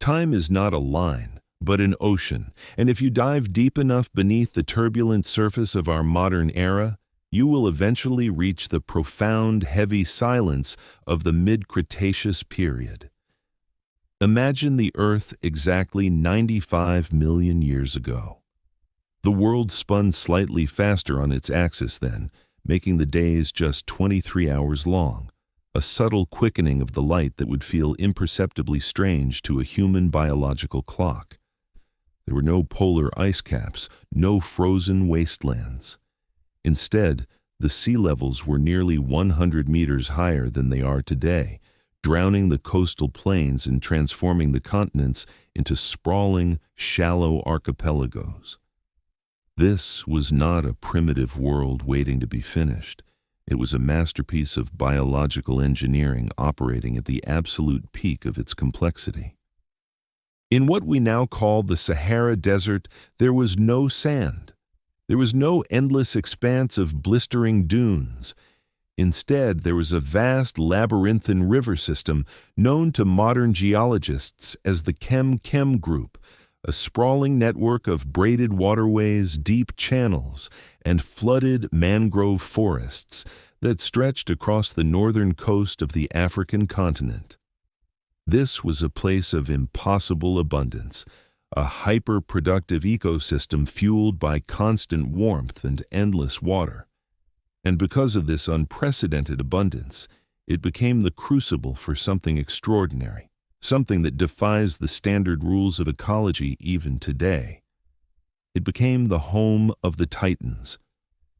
Time is not a line, but an ocean, and if you dive deep enough beneath the turbulent surface of our modern era, you will eventually reach the profound, heavy silence of the mid-Cretaceous period. Imagine the Earth exactly 95 million years ago. The world spun slightly faster on its axis then, making the days just 23 hours long, a subtle quickening of the light that would feel imperceptibly strange to a human biological clock. There were no polar ice caps, no frozen wastelands. Instead, the sea levels were nearly 100 meters higher than they are today, drowning the coastal plains and transforming the continents into sprawling, shallow archipelagos. This was not a primitive world waiting to be finished. It was a masterpiece of biological engineering operating at the absolute peak of its complexity. In what we now call the Sahara Desert, there was no sand. There was no endless expanse of blistering dunes. Instead, there was a vast labyrinthine river system known to modern geologists as the Chem-Chem Group, a sprawling network of braided waterways, deep channels, and flooded mangrove forests that stretched across the northern coast of the African continent. This was a place of impossible abundance, a hyper-productive ecosystem fueled by constant warmth and endless water. And because of this unprecedented abundance, it became the crucible for something extraordinary, something that defies the standard rules of ecology even today. It became the home of the Titans.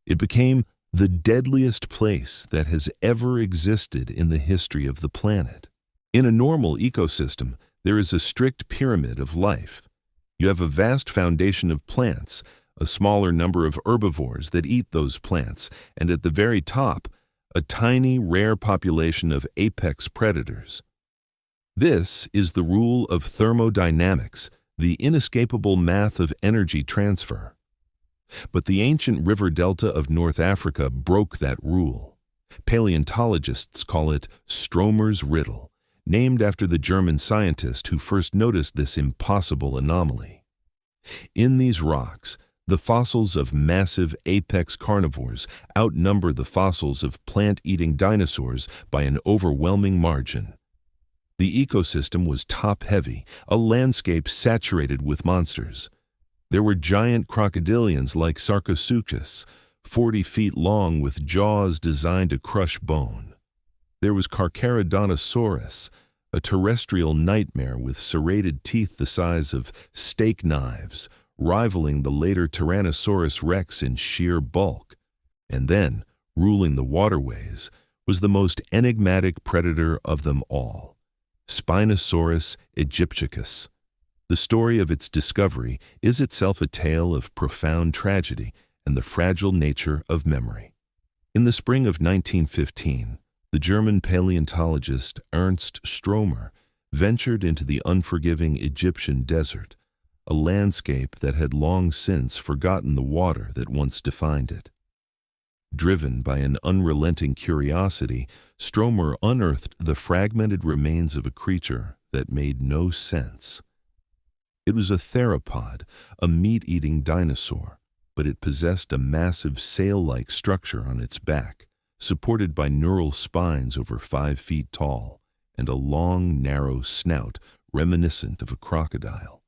It became the deadliest place that has ever existed in the history of the planet. In a normal ecosystem, there is a strict pyramid of life. You have a vast foundation of plants, a smaller number of herbivores that eat those plants, and at the very top, a tiny, rare population of apex predators. This is the rule of thermodynamics, the inescapable math of energy transfer. But the ancient river delta of North Africa broke that rule. Paleontologists call it Stromer's riddle, named after the German scientist who first noticed this impossible anomaly. In these rocks, the fossils of massive apex carnivores outnumber the fossils of plant-eating dinosaurs by an overwhelming margin. The ecosystem was top-heavy, a landscape saturated with monsters. There were giant crocodilians like Sarcosuchus, 40 feet long with jaws designed to crush bone. There was Carcharodontosaurus, a terrestrial nightmare with serrated teeth the size of steak knives, rivaling the later Tyrannosaurus rex in sheer bulk. And then, ruling the waterways, was the most enigmatic predator of them all, Spinosaurus aegyptiacus. The story of its discovery is itself a tale of profound tragedy and the fragile nature of memory. In the spring of 1915, the German paleontologist Ernst Stromer ventured into the unforgiving Egyptian desert, a landscape that had long since forgotten the water that once defined it. Driven by an unrelenting curiosity, Stromer unearthed the fragmented remains of a creature that made no sense. It was a theropod, a meat-eating dinosaur, but it possessed a massive sail-like structure on its back, supported by neural spines over 5 feet tall, and a long, narrow snout reminiscent of a crocodile.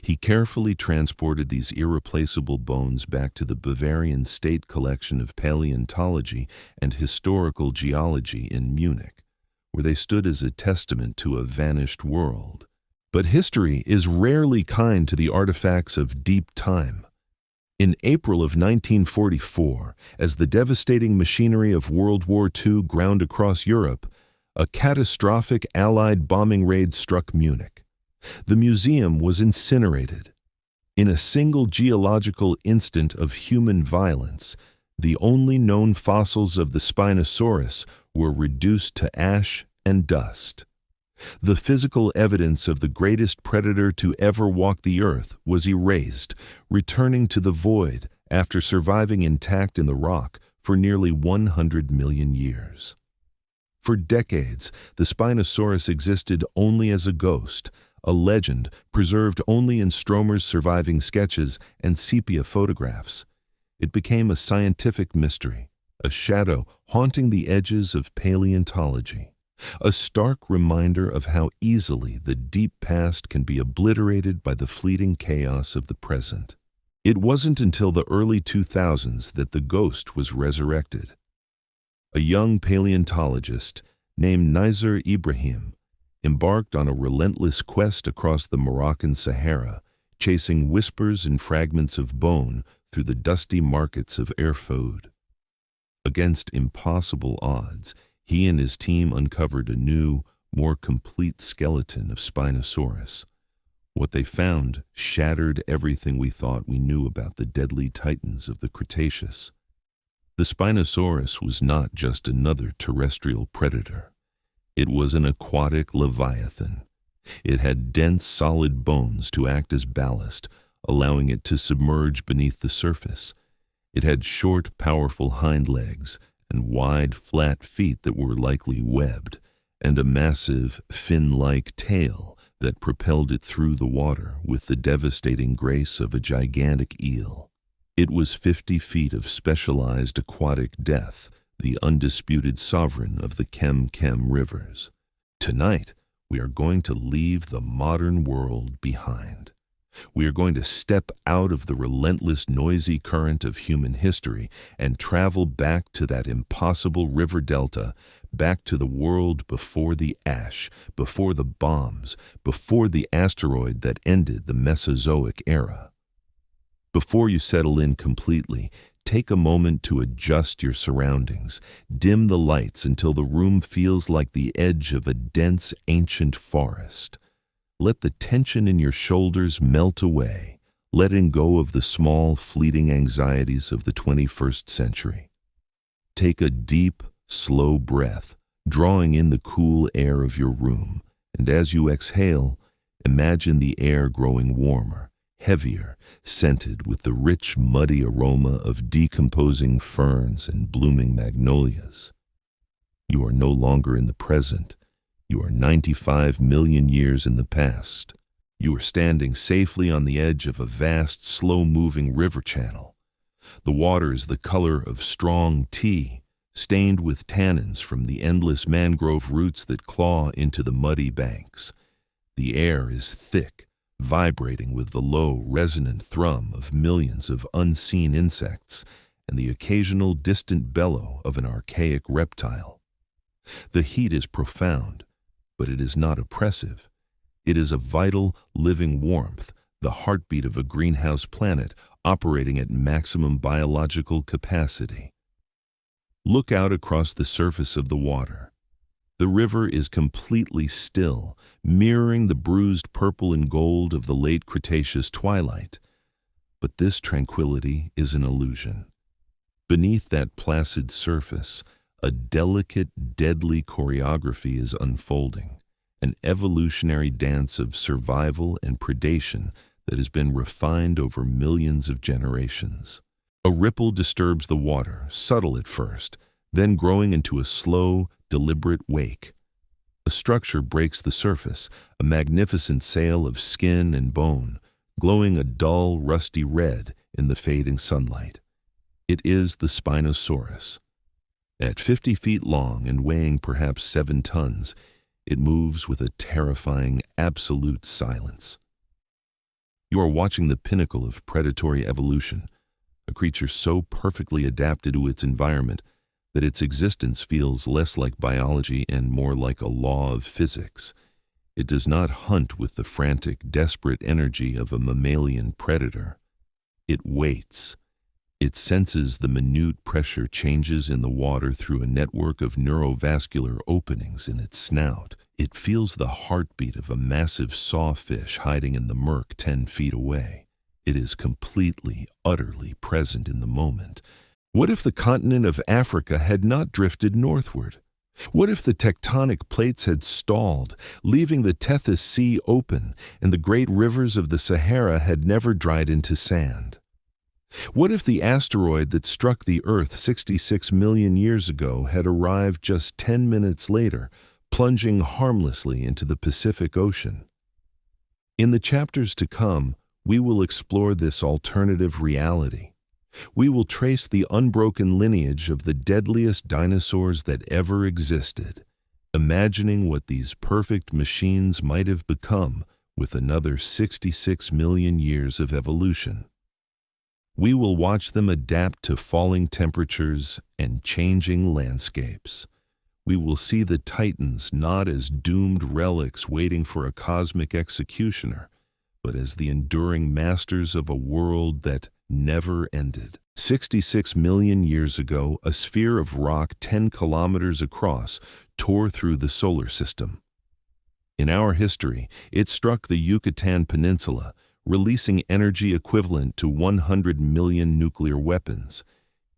He carefully transported these irreplaceable bones back to the Bavarian State Collection of Paleontology and Historical Geology in Munich, where they stood as a testament to a vanished world. But history is rarely kind to the artifacts of deep time. In April of 1944, as the devastating machinery of World War II ground across Europe, a catastrophic Allied bombing raid struck Munich. The museum was incinerated. In a single geological instant of human violence, the only known fossils of the Spinosaurus were reduced to ash and dust. The physical evidence of the greatest predator to ever walk the earth was erased, returning to the void after surviving intact in the rock for nearly 100 million years. For decades, the Spinosaurus existed only as a ghost, a legend preserved only in Stromer's surviving sketches and sepia photographs. It became a scientific mystery, a shadow haunting the edges of paleontology, a stark reminder of how easily the deep past can be obliterated by the fleeting chaos of the present. It wasn't until the early 2000s that the ghost was resurrected. A young paleontologist named Nizar Ibrahim embarked on a relentless quest across the Moroccan Sahara, chasing whispers and fragments of bone through the dusty markets of Erfoud. Against impossible odds, he and his team uncovered a new, more complete skeleton of Spinosaurus. What they found shattered everything we thought we knew about the deadly titans of the Cretaceous. The Spinosaurus was not just another terrestrial predator. It was an aquatic leviathan. It had dense, solid bones to act as ballast, allowing it to submerge beneath the surface. It had short, powerful hind legs and wide, flat feet that were likely webbed, and a massive, fin-like tail that propelled it through the water with the devastating grace of a gigantic eel. It was 50 feet of specialized aquatic death, the undisputed sovereign of the Kem rivers. Tonight, we are going to leave the modern world behind. We are going to step out of the relentless, noisy current of human history and travel back to that impossible river delta, back to the world before the ash, before the bombs, before the asteroid that ended the Mesozoic era. Before you settle in completely, take a moment to adjust your surroundings. Dim the lights until the room feels like the edge of a dense, ancient forest. Let the tension in your shoulders melt away, letting go of the small, fleeting anxieties of the 21st century. Take a deep, slow breath, drawing in the cool air of your room, and as you exhale, imagine the air growing warmer, heavier, scented with the rich, muddy aroma of decomposing ferns and blooming magnolias. You are no longer in the present. You are 95 million years in the past. You are standing safely on the edge of a vast, slow-moving river channel. The water is the color of strong tea, stained with tannins from the endless mangrove roots that claw into the muddy banks. The air is thick, vibrating with the low, resonant thrum of millions of unseen insects and the occasional distant bellow of an archaic reptile. The heat is profound, but it is not oppressive. It is a vital, living warmth, the heartbeat of a greenhouse planet operating at maximum biological capacity. Look out across the surface of the water. The river is completely still, mirroring the bruised purple and gold of the late Cretaceous twilight. But this tranquility is an illusion. Beneath that placid surface, a delicate, deadly choreography is unfolding, an evolutionary dance of survival and predation that has been refined over millions of generations. A ripple disturbs the water, subtle at first, then growing into a slow, deliberate wake. A structure breaks the surface, a magnificent sail of skin and bone, glowing a dull, rusty red in the fading sunlight. It is the Spinosaurus. At 50 feet long and weighing perhaps 7 tons, it moves with a terrifying, absolute silence. You are watching the pinnacle of predatory evolution, a creature so perfectly adapted to its environment that its existence feels less like biology and more like a law of physics. It does not hunt with the frantic, desperate energy of a mammalian predator. It waits. It senses the minute pressure changes in the water through a network of neurovascular openings in its snout. It feels the heartbeat of a massive sawfish hiding in the murk 10 feet away. It is completely, utterly present in the moment. What if the continent of Africa had not drifted northward? What if the tectonic plates had stalled, leaving the Tethys Sea open, and the great rivers of the Sahara had never dried into sand? What if the asteroid that struck the Earth 66 million years ago had arrived just 10 minutes later, plunging harmlessly into the Pacific Ocean? In the chapters to come, we will explore this alternative reality. We will trace the unbroken lineage of the deadliest dinosaurs that ever existed, imagining what these perfect machines might have become with another 66 million years of evolution. We will watch them adapt to falling temperatures and changing landscapes. We will see the titans not as doomed relics waiting for a cosmic executioner, but as the enduring masters of a world that never ended. 66 million years ago, a sphere of rock 10 kilometers across tore through the solar system. In our history, it struck the Yucatan Peninsula, releasing energy equivalent to 100 million nuclear weapons.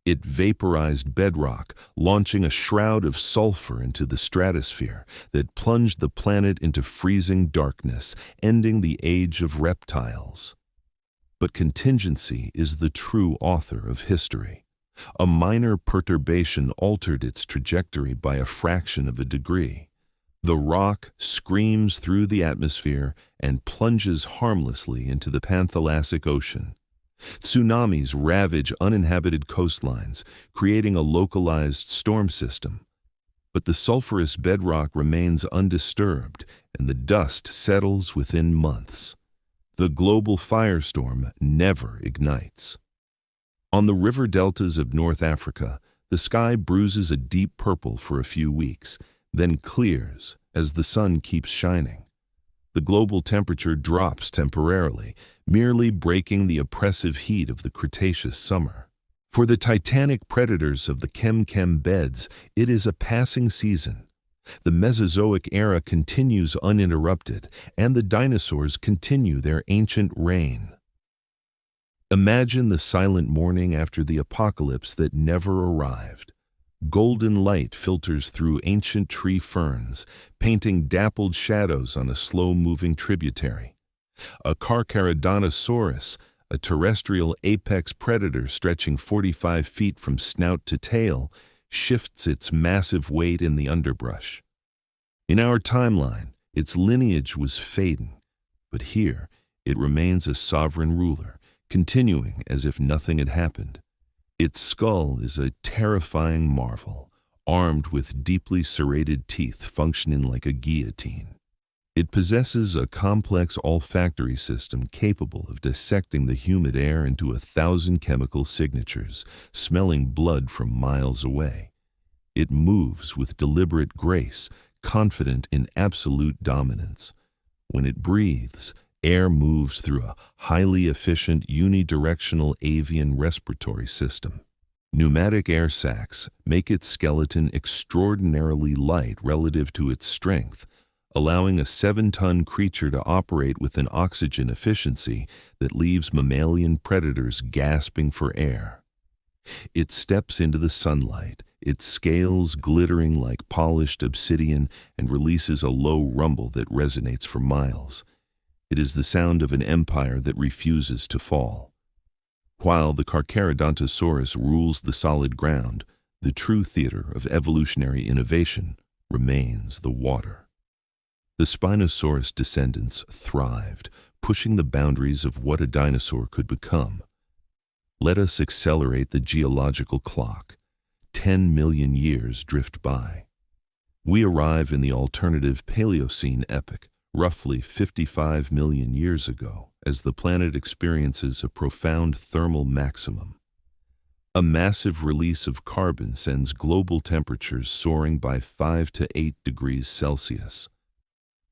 It vaporized bedrock, launching a shroud of sulfur into the stratosphere that plunged the planet into freezing darkness, ending the age of reptiles. But contingency is the true author of history. A minor perturbation altered its trajectory by a fraction of a degree. The rock screams through the atmosphere and plunges harmlessly into the Panthalassic Ocean. Tsunamis ravage uninhabited coastlines, creating a localized storm system. But the sulfurous bedrock remains undisturbed, and the dust settles within months. The global firestorm never ignites. On the river deltas of North Africa, the sky bruises a deep purple for a few weeks, then clears as the sun keeps shining. The global temperature drops temporarily, merely breaking the oppressive heat of the Cretaceous summer. For the titanic predators of the chem beds, it is a passing season. The Mesozoic era continues uninterrupted, and the dinosaurs continue their ancient reign. Imagine the silent morning after the apocalypse that never arrived. Golden light filters through ancient tree ferns, painting dappled shadows on a slow-moving tributary. A Carcharodontosaurus, a terrestrial apex predator stretching 45 feet from snout to tail, shifts its massive weight in the underbrush. In our timeline, its lineage was fading, but here it remains a sovereign ruler, continuing as if nothing had happened. Its skull is a terrifying marvel, armed with deeply serrated teeth functioning like a guillotine. It possesses a complex olfactory system capable of dissecting the humid air into 1,000 chemical signatures, smelling blood from miles away. It moves with deliberate grace, confident in absolute dominance. When it breathes, air moves through a highly efficient unidirectional avian respiratory system. Pneumatic air sacs make its skeleton extraordinarily light relative to its strength, allowing a 7-ton creature to operate with an oxygen efficiency that leaves mammalian predators gasping for air. It steps into the sunlight, its scales glittering like polished obsidian, and releases a low rumble that resonates for miles. It is the sound of an empire that refuses to fall. While the Carcharodontosaurus rules the solid ground, the true theater of evolutionary innovation remains the water. The Spinosaurus descendants thrived, pushing the boundaries of what a dinosaur could become. Let us accelerate the geological clock. 10 million years drift by. We arrive in the alternative Paleocene epoch, roughly 55 million years ago, as the planet experiences a profound thermal maximum. A massive release of carbon sends global temperatures soaring by 5 to 8 degrees Celsius.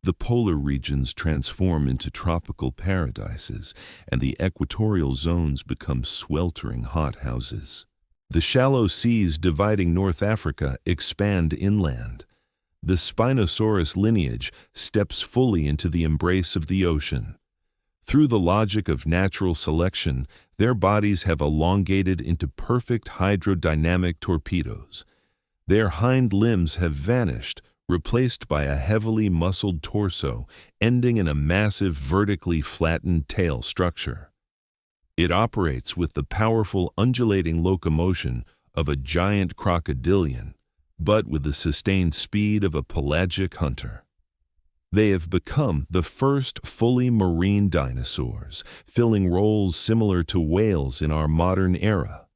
The polar regions transform into tropical paradises, and the equatorial zones become sweltering hothouses. The shallow seas dividing North Africa expand inland. The Spinosaurus lineage steps fully into the embrace of the ocean. Through the logic of natural selection, their bodies have elongated into perfect hydrodynamic torpedoes. Their hind limbs have vanished, replaced by a heavily muscled torso, ending in a massive vertically flattened tail structure. It operates with the powerful undulating locomotion of a giant crocodilian, but with the sustained speed of a pelagic hunter. They have become the first fully marine dinosaurs, filling roles similar to whales in our modern era.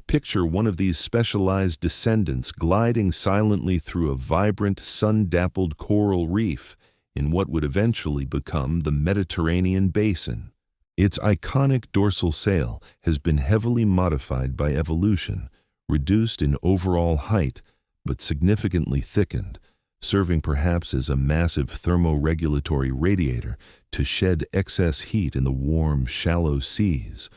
Picture one of these specialized descendants gliding silently through a vibrant, sun-dappled coral reef in what would eventually become the Mediterranean basin. Its iconic dorsal sail has been heavily modified by evolution, reduced in overall height, but significantly thickened, serving perhaps as a massive thermoregulatory radiator to shed excess heat in the warm, shallow seas,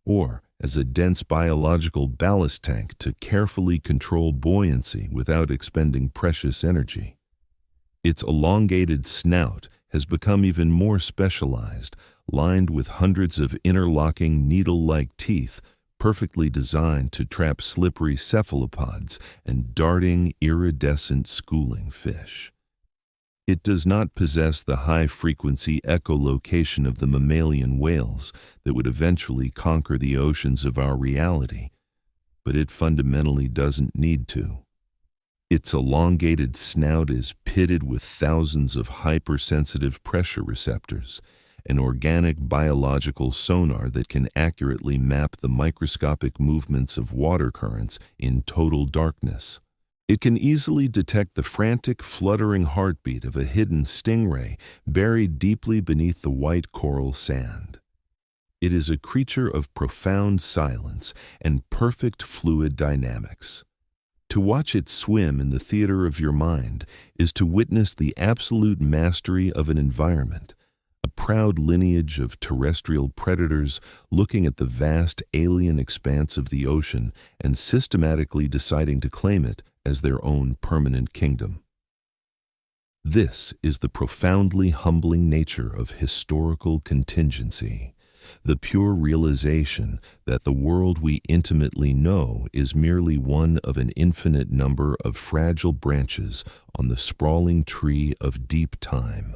or as a dense biological ballast tank to carefully control buoyancy without expending precious energy. Its elongated snout has become even more specialized, lined with hundreds of interlocking needle-like teeth perfectly designed to trap slippery cephalopods and darting, iridescent schooling fish. It does not possess the high-frequency echolocation of the mammalian whales that would eventually conquer the oceans of our reality, but it fundamentally doesn't need to. Its elongated snout is pitted with thousands of hypersensitive pressure receptors, an organic biological sonar that can accurately map the microscopic movements of water currents in total darkness. It can easily detect the frantic, fluttering heartbeat of a hidden stingray buried deeply beneath the white coral sand. It is a creature of profound silence and perfect fluid dynamics. To watch it swim in the theater of your mind is to witness the absolute mastery of an environment, a proud lineage of terrestrial predators looking at the vast alien expanse of the ocean and systematically deciding to claim it as their own permanent kingdom. This is the profoundly humbling nature of historical contingency, the pure realization that the world we intimately know is merely one of an infinite number of fragile branches on the sprawling tree of deep time.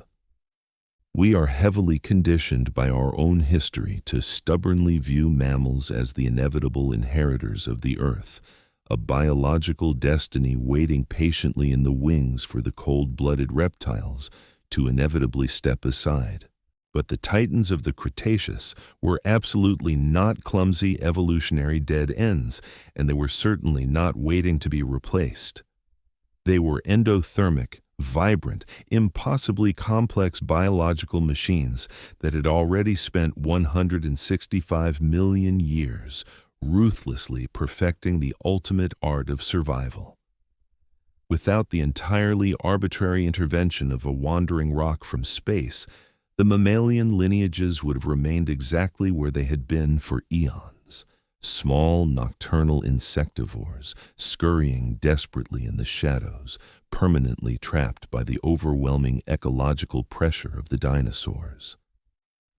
We are heavily conditioned by our own history to stubbornly view mammals as the inevitable inheritors of the earth, a biological destiny waiting patiently in the wings for the cold-blooded reptiles to inevitably step aside. But the titans of the Cretaceous were absolutely not clumsy evolutionary dead ends, and they were certainly not waiting to be replaced. They were endothermic, vibrant, impossibly complex biological machines that had already spent 165 million years ruthlessly perfecting the ultimate art of survival. Without the entirely arbitrary intervention of a wandering rock from space, the mammalian lineages would have remained exactly where they had been for eons. Small nocturnal insectivores, scurrying desperately in the shadows, permanently trapped by the overwhelming ecological pressure of the dinosaurs.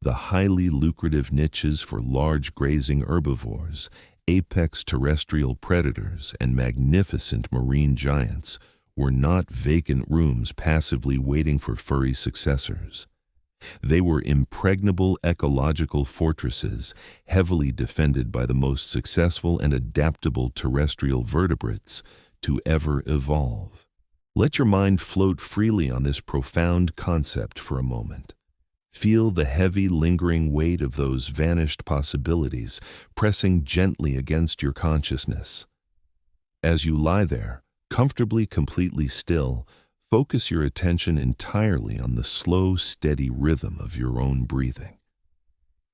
The highly lucrative niches for large grazing herbivores, apex terrestrial predators, and magnificent marine giants were not vacant rooms passively waiting for furry successors. They were impregnable ecological fortresses, heavily defended by the most successful and adaptable terrestrial vertebrates to ever evolve. Let your mind float freely on this profound concept for a moment. Feel the heavy, lingering weight of those vanished possibilities pressing gently against your consciousness. As you lie there, comfortably, completely still, focus your attention entirely on the slow, steady rhythm of your own breathing.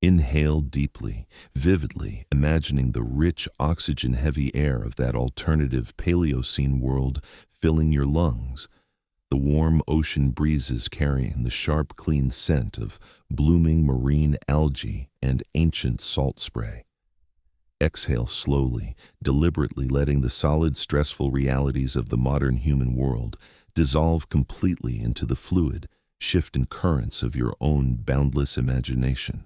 Inhale deeply, vividly, imagining the rich, oxygen-heavy air of that alternative Paleocene world filling your lungs, the warm ocean breezes carrying the sharp, clean scent of blooming marine algae and ancient salt spray. Exhale slowly, deliberately letting the solid, stressful realities of the modern human world dissolve completely into the fluid, shifting currents of your own boundless imagination.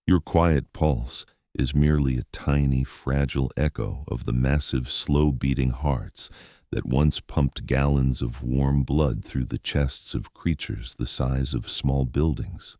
Your quiet pulse is merely a tiny, fragile echo of the massive, slow-beating hearts that once pumped gallons of warm blood through the chests of creatures the size of small buildings.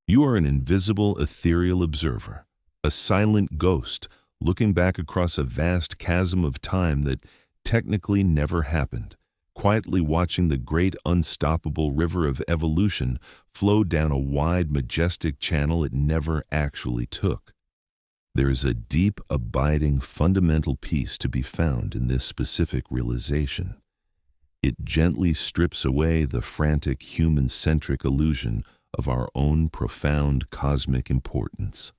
You are an invisible, ethereal observer, a silent ghost looking back across a vast chasm of time that technically never happened, quietly watching the great unstoppable river of evolution flow down a wide, majestic channel it never actually took. There is a deep, abiding, fundamental peace to be found in this specific realization. It gently strips away the frantic, human-centric illusion of our own profound cosmic importance.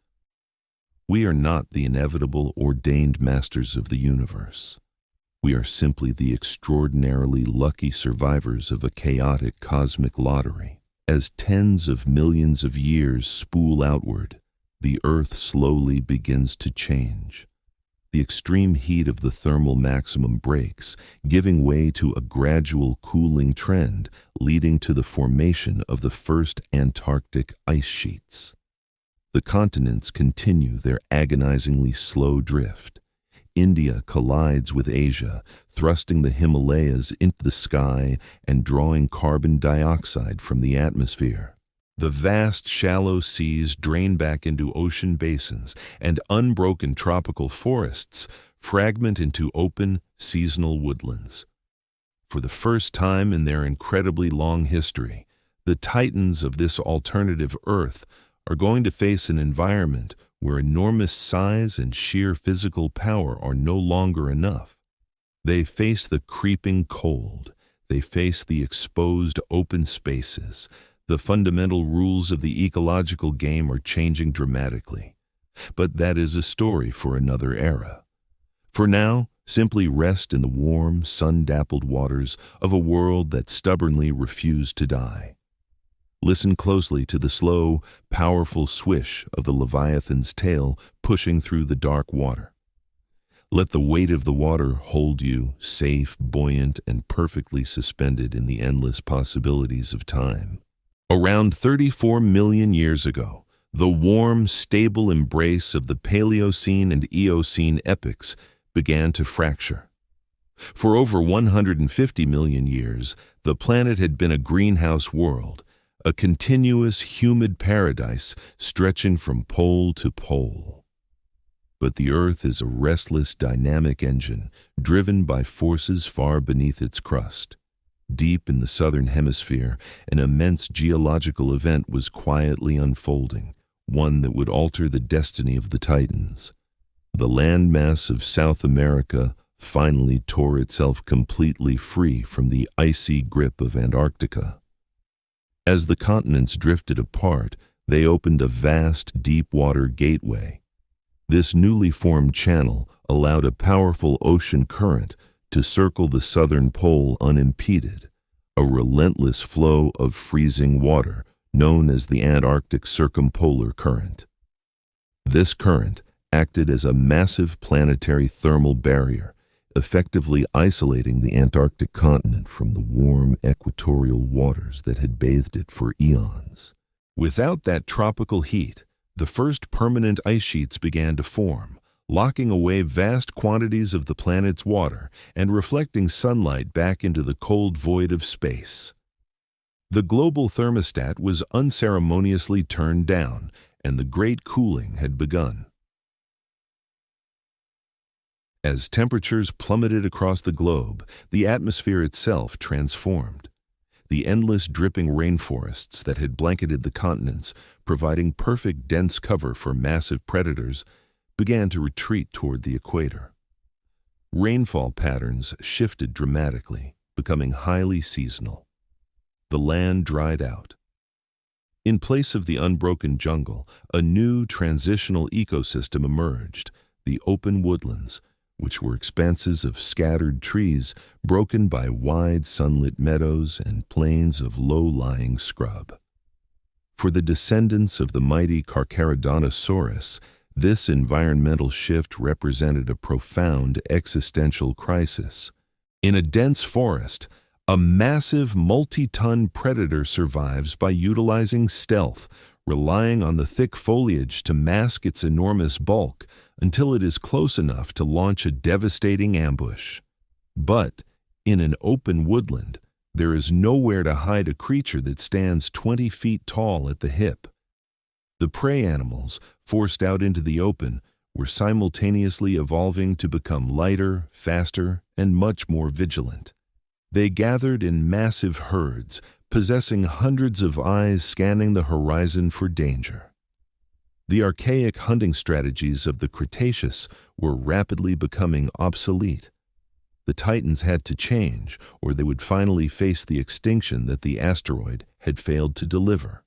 We are not the inevitable, ordained masters of the universe. We are simply the extraordinarily lucky survivors of a chaotic cosmic lottery. As tens of millions of years spool outward, the Earth slowly begins to change. The extreme heat of the thermal maximum breaks, giving way to a gradual cooling trend, leading to the formation of the first Antarctic ice sheets. The continents continue their agonizingly slow drift. India collides with Asia, thrusting the Himalayas into the sky and drawing carbon dioxide from the atmosphere. The vast shallow seas drain back into ocean basins, and unbroken tropical forests fragment into open, seasonal woodlands. For the first time in their incredibly long history, the titans of this alternative Earth are going to face an environment where enormous size and sheer physical power are no longer enough. They face the creeping cold. They face the exposed open spaces. The fundamental rules of the ecological game are changing dramatically. But that is a story for another era. For now, simply rest in the warm, sun-dappled waters of a world that stubbornly refused to die. Listen closely to the slow, powerful swish of the Leviathan's tail pushing through the dark water. Let the weight of the water hold you, safe, buoyant, and perfectly suspended in the endless possibilities of time. Around 34 million years ago, the warm, stable embrace of the Paleocene and Eocene epochs began to fracture. For over 150 million years, the planet had been a greenhouse world, a continuous, humid paradise stretching from pole to pole. But the Earth is a restless, dynamic engine driven by forces far beneath its crust. Deep in the southern hemisphere, an immense geological event was quietly unfolding, one that would alter the destiny of the Titans. The landmass of South America finally tore itself completely free from the icy grip of Antarctica. As the continents drifted apart, they opened a vast, deep-water gateway. This newly formed channel allowed a powerful ocean current to circle the southern pole unimpeded, a relentless flow of freezing water known as the Antarctic Circumpolar Current. This current acted as a massive planetary thermal barrier, effectively isolating the Antarctic continent from the warm equatorial waters that had bathed it for eons. Without that tropical heat, the first permanent ice sheets began to form, locking away vast quantities of the planet's water and reflecting sunlight back into the cold void of space. The global thermostat was unceremoniously turned down, and the great cooling had begun. As temperatures plummeted across the globe, the atmosphere itself transformed. The endless dripping rainforests that had blanketed the continents, providing perfect dense cover for massive predators, began to retreat toward the equator. Rainfall patterns shifted dramatically, becoming highly seasonal. The land dried out. In place of the unbroken jungle, a new transitional ecosystem emerged, the open woodlands, which were expanses of scattered trees broken by wide sunlit meadows and plains of low-lying scrub. For the descendants of the mighty Dinosaurs, this environmental shift represented a profound existential crisis. In a dense forest, a massive multi-ton predator survives by utilizing stealth, relying on the thick foliage to mask its enormous bulk until it is close enough to launch a devastating ambush. But in an open woodland, there is nowhere to hide a creature that stands 20 feet tall at the hip. The prey animals, forced out into the open, were simultaneously evolving to become lighter, faster, and much more vigilant. They gathered in massive herds, possessing hundreds of eyes scanning the horizon for danger. The archaic hunting strategies of the Cretaceous were rapidly becoming obsolete. The Titans had to change, or they would finally face the extinction that the asteroid had failed to deliver.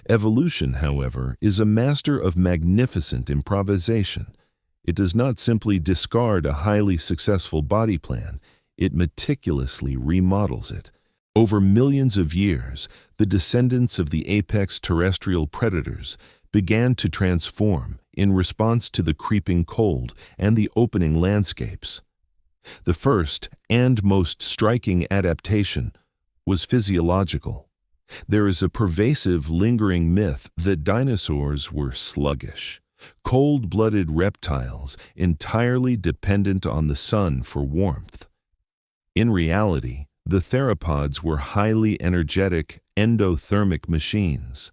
Evolution, however, is a master of magnificent improvisation. It does not simply discard a highly successful body plan, it meticulously remodels it. Over millions of years, the descendants of the apex terrestrial predators began to transform in response to the creeping cold and the opening landscapes. The first and most striking adaptation was physiological. There is a pervasive, lingering myth that dinosaurs were sluggish, cold-blooded reptiles entirely dependent on the sun for warmth. In reality, the theropods were highly energetic, endothermic machines.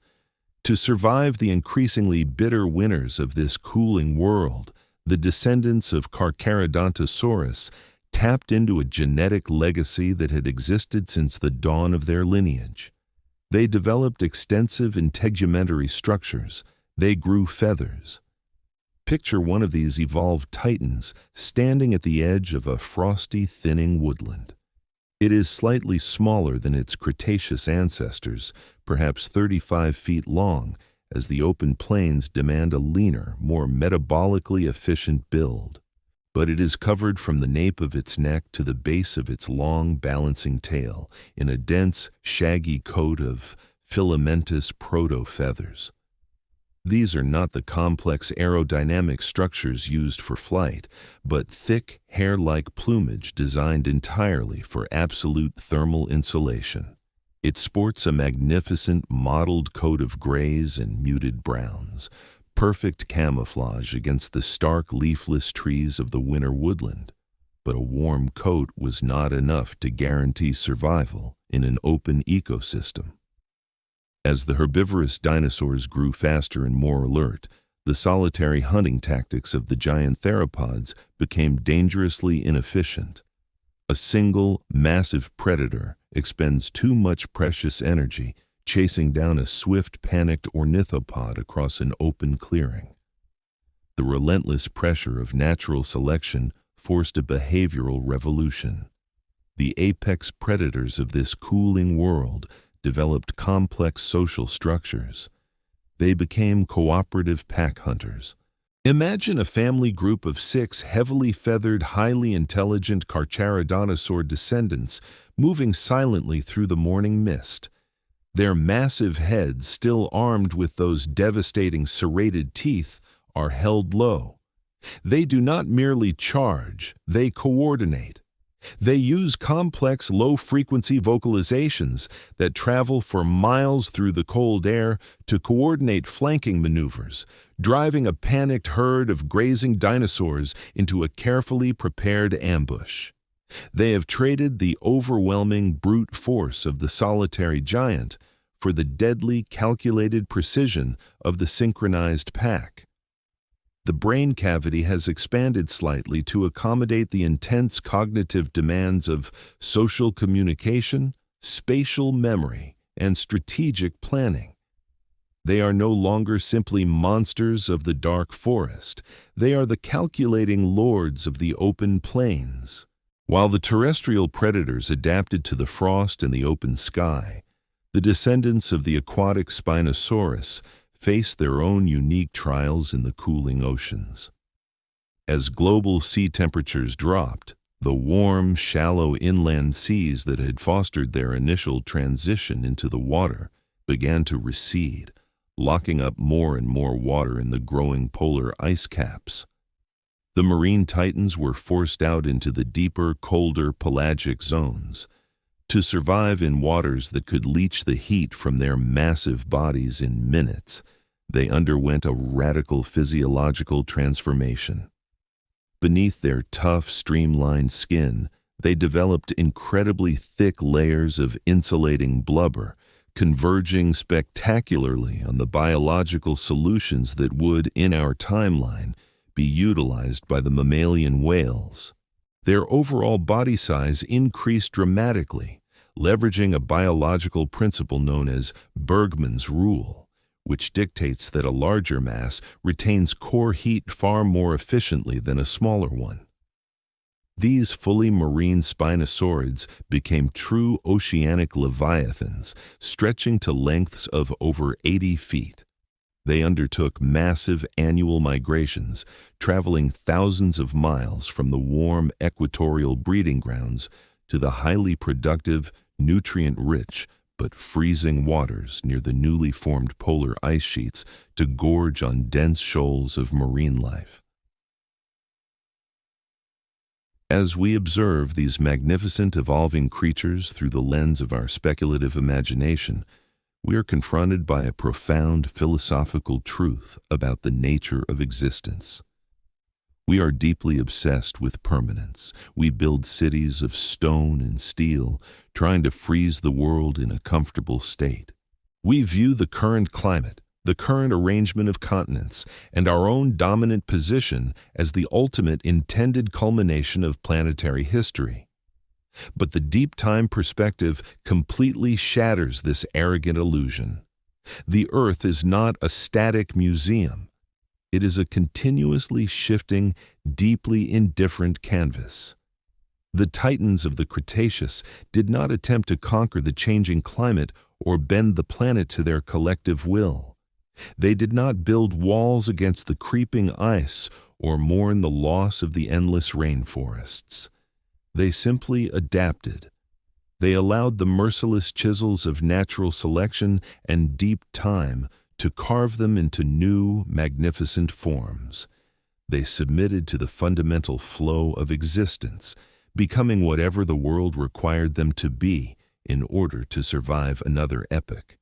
To survive the increasingly bitter winters of this cooling world, the descendants of Carcharodontosaurus tapped into a genetic legacy that had existed since the dawn of their lineage. They developed extensive integumentary structures. They grew feathers. Picture one of these evolved titans standing at the edge of a frosty, thinning woodland. It is slightly smaller than its Cretaceous ancestors, perhaps 35 feet long, as the open plains demand a leaner, more metabolically efficient build. But it is covered from the nape of its neck to the base of its long, balancing tail in a dense, shaggy coat of filamentous proto-feathers. These are not the complex aerodynamic structures used for flight, but thick, hair-like plumage designed entirely for absolute thermal insulation. It sports a magnificent mottled coat of grays and muted browns, perfect camouflage against the stark leafless trees of the winter woodland. But a warm coat was not enough to guarantee survival in an open ecosystem. As the herbivorous dinosaurs grew faster and more alert, the solitary hunting tactics of the giant theropods became dangerously inefficient. A single, massive predator expends too much precious energy chasing down a swift, panicked ornithopod across an open clearing. The relentless pressure of natural selection forced a behavioral revolution. The apex predators of this cooling world developed complex social structures. They became cooperative pack hunters. Imagine a family group of 6 heavily feathered, highly intelligent Carcharodontosaur descendants moving silently through the morning mist. Their massive heads, still armed with those devastating serrated teeth, are held low. They do not merely charge, they coordinate. They use complex low-frequency vocalizations that travel for miles through the cold air to coordinate flanking maneuvers, driving a panicked herd of grazing dinosaurs into a carefully prepared ambush. They have traded the overwhelming brute force of the solitary giant for the deadly calculated precision of the synchronized pack. The brain cavity has expanded slightly to accommodate the intense cognitive demands of social communication, spatial memory, and strategic planning. They are no longer simply monsters of the dark forest. They are the calculating lords of the open plains. While the terrestrial predators adapted to the frost and the open sky, the descendants of the aquatic Spinosaurus faced their own unique trials in the cooling oceans. As global sea temperatures dropped, the warm, shallow inland seas that had fostered their initial transition into the water began to recede, locking up more and more water in the growing polar ice caps. The marine titans were forced out into the deeper, colder pelagic zones. To survive in waters that could leach the heat from their massive bodies in minutes, they underwent a radical physiological transformation. Beneath their tough, streamlined skin, they developed incredibly thick layers of insulating blubber, converging spectacularly on the biological solutions that would, in our timeline, be utilized by the mammalian whales. Their overall body size increased dramatically, leveraging a biological principle known as Bergmann's rule, which dictates that a larger mass retains core heat far more efficiently than a smaller one. These fully marine spinosaurids became true oceanic leviathans, stretching to lengths of over 80 feet. They undertook massive annual migrations, traveling thousands of miles from the warm equatorial breeding grounds to the highly productive, nutrient-rich, but freezing waters near the newly formed polar ice sheets to gorge on dense shoals of marine life. As we observe these magnificent evolving creatures through the lens of our speculative imagination, we are confronted by a profound philosophical truth about the nature of existence. We are deeply obsessed with permanence. We build cities of stone and steel, trying to freeze the world in a comfortable state. We view the current climate, the current arrangement of continents, and our own dominant position as the ultimate intended culmination of planetary history. But the deep time perspective completely shatters this arrogant illusion. The Earth is not a static museum. It is a continuously shifting, deeply indifferent canvas. The titans of the Cretaceous did not attempt to conquer the changing climate or bend the planet to their collective will. They did not build walls against the creeping ice or mourn the loss of the endless rainforests. They simply adapted. They allowed the merciless chisels of natural selection and deep time to carve them into new, magnificent forms. They submitted to the fundamental flow of existence, becoming whatever the world required them to be in order to survive another epoch.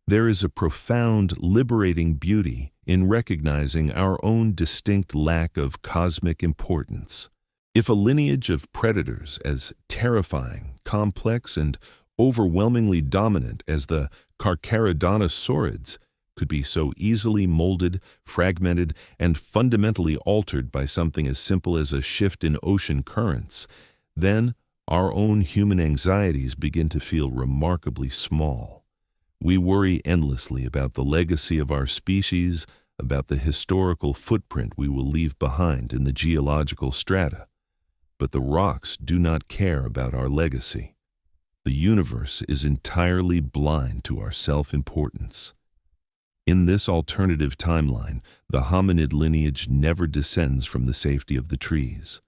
There is a profound, liberating beauty in recognizing our own distinct lack of cosmic importance. If a lineage of predators as terrifying, complex, and overwhelmingly dominant as the Dinosaurs could be so easily molded, fragmented, and fundamentally altered by something as simple as a shift in ocean currents, then our own human anxieties begin to feel remarkably small. We worry endlessly about the legacy of our species, about the historical footprint we will leave behind in the geological strata. But the rocks do not care about our legacy. The universe is entirely blind to our self-importance. In this alternative timeline, the hominid lineage never descends from the safety of the trees.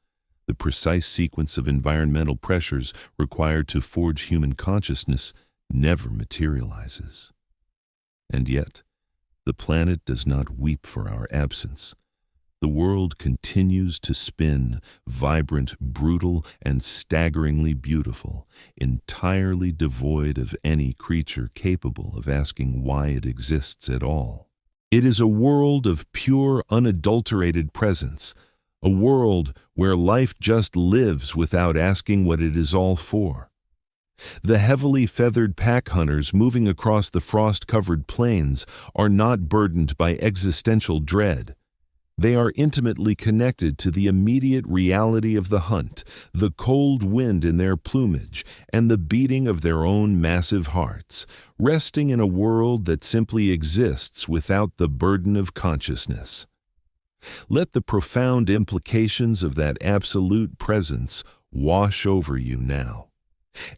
The precise sequence of environmental pressures required to forge human consciousness never materializes. And yet, the planet does not weep for our absence. The world continues to spin, vibrant, brutal, and staggeringly beautiful, entirely devoid of any creature capable of asking why it exists at all. It is a world of pure, unadulterated presence, a world where life just lives without asking what it is all for. The heavily feathered pack hunters moving across the frost-covered plains are not burdened by existential dread. They are intimately connected to the immediate reality of the hunt, the cold wind in their plumage, and the beating of their own massive hearts, resting in a world that simply exists without the burden of consciousness. Let the profound implications of that absolute presence wash over you now.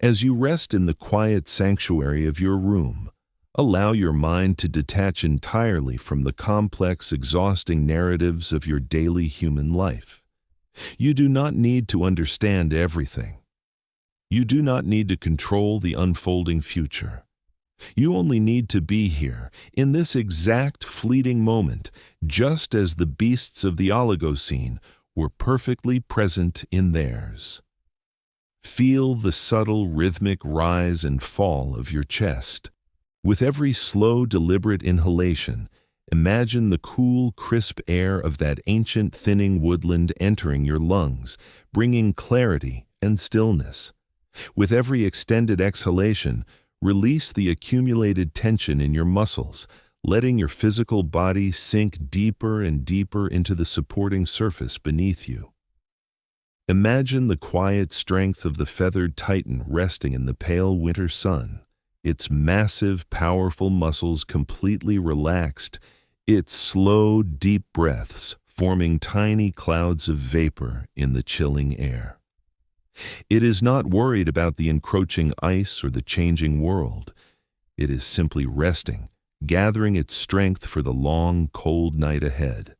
As you rest in the quiet sanctuary of your room, allow your mind to detach entirely from the complex, exhausting narratives of your daily human life. You do not need to understand everything. You do not need to control the unfolding future. You only need to be here, in this exact fleeting moment, just as the beasts of the Oligocene were perfectly present in theirs. Feel the subtle rhythmic rise and fall of your chest. With every slow, deliberate inhalation, imagine the cool, crisp air of that ancient, thinning woodland entering your lungs, bringing clarity and stillness. With every extended exhalation, release the accumulated tension in your muscles, letting your physical body sink deeper and deeper into the supporting surface beneath you. Imagine the quiet strength of the feathered titan resting in the pale winter sun, its massive, powerful muscles completely relaxed, its slow, deep breaths forming tiny clouds of vapor in the chilling air. It is not worried about the encroaching ice or the changing world. It is simply resting, gathering its strength for the long, cold night ahead.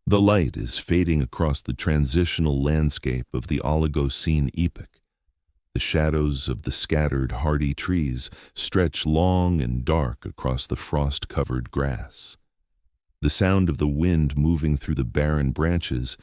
The light is fading across the transitional landscape of the Oligocene epoch. The shadows of the scattered, hardy trees stretch long and dark across the frost-covered grass. The sound of the wind moving through the barren branches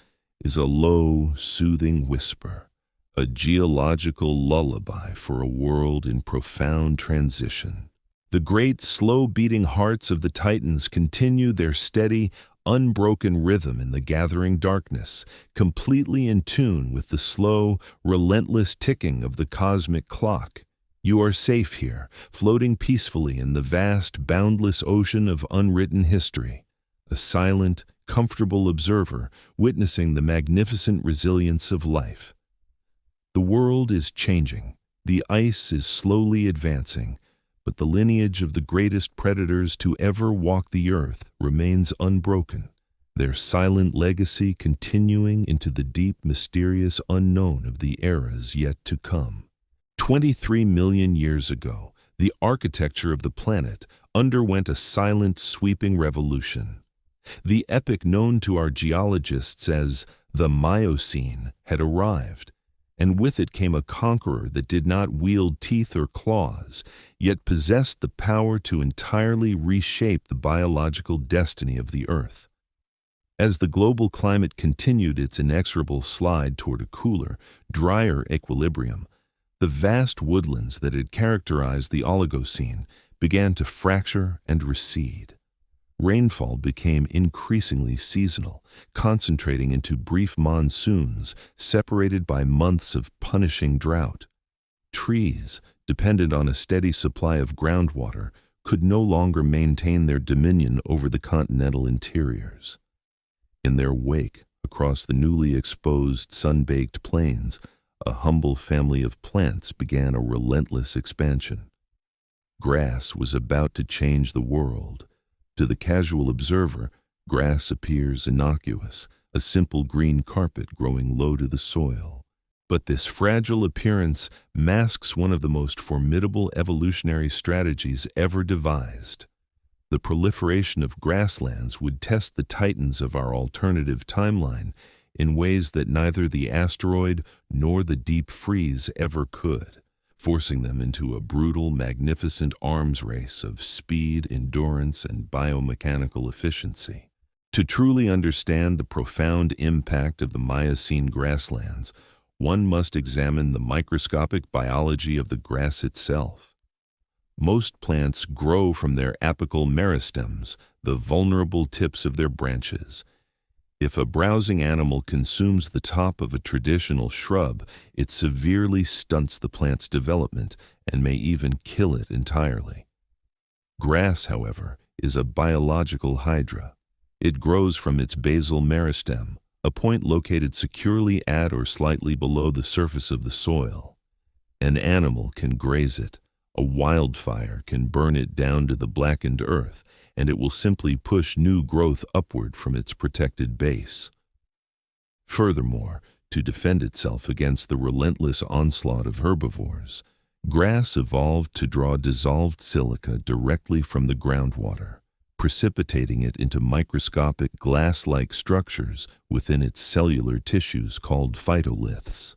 is a low, soothing whisper, a geological lullaby for a world in profound transition. The great, slow-beating hearts of the Titans continue their steady, unbroken rhythm in the gathering darkness, completely in tune with the slow, relentless ticking of the cosmic clock. You are safe here, floating peacefully in the vast, boundless ocean of unwritten history, a silent, comfortable observer witnessing the magnificent resilience of life. The world is changing, the ice is slowly advancing, but the lineage of the greatest predators to ever walk the earth remains unbroken, their silent legacy continuing into the deep, mysterious unknown of the eras yet to come. 23 million years ago, the architecture of the planet underwent a silent, sweeping revolution. The epoch known to our geologists as the Miocene had arrived, and with it came a conqueror that did not wield teeth or claws, yet possessed the power to entirely reshape the biological destiny of the Earth. As the global climate continued its inexorable slide toward a cooler, drier equilibrium, the vast woodlands that had characterized the Oligocene began to fracture and recede. Rainfall became increasingly seasonal, concentrating into brief monsoons separated by months of punishing drought. Trees, dependent on a steady supply of groundwater, could no longer maintain their dominion over the continental interiors. In their wake, across the newly exposed, sun-baked plains, a humble family of plants began a relentless expansion. Grass was about to change the world. To the casual observer, grass appears innocuous, a simple green carpet growing low to the soil. But this fragile appearance masks one of the most formidable evolutionary strategies ever devised. The proliferation of grasslands would test the titans of our alternative timeline in ways that neither the asteroid nor the deep freeze ever could, forcing them into a brutal, magnificent arms race of speed, endurance, and biomechanical efficiency. To truly understand the profound impact of the Miocene grasslands, one must examine the microscopic biology of the grass itself. Most plants grow from their apical meristems, the vulnerable tips of their branches. If a browsing animal consumes the top of a traditional shrub, it severely stunts the plant's development and may even kill it entirely. Grass, however, is a biological hydra. It grows from its basal meristem, a point located securely at or slightly below the surface of the soil. An animal can graze it, a wildfire can burn it down to the blackened earth, and it will simply push new growth upward from its protected base. Furthermore, to defend itself against the relentless onslaught of herbivores, grass evolved to draw dissolved silica directly from the groundwater, precipitating it into microscopic glass-like structures within its cellular tissues called phytoliths.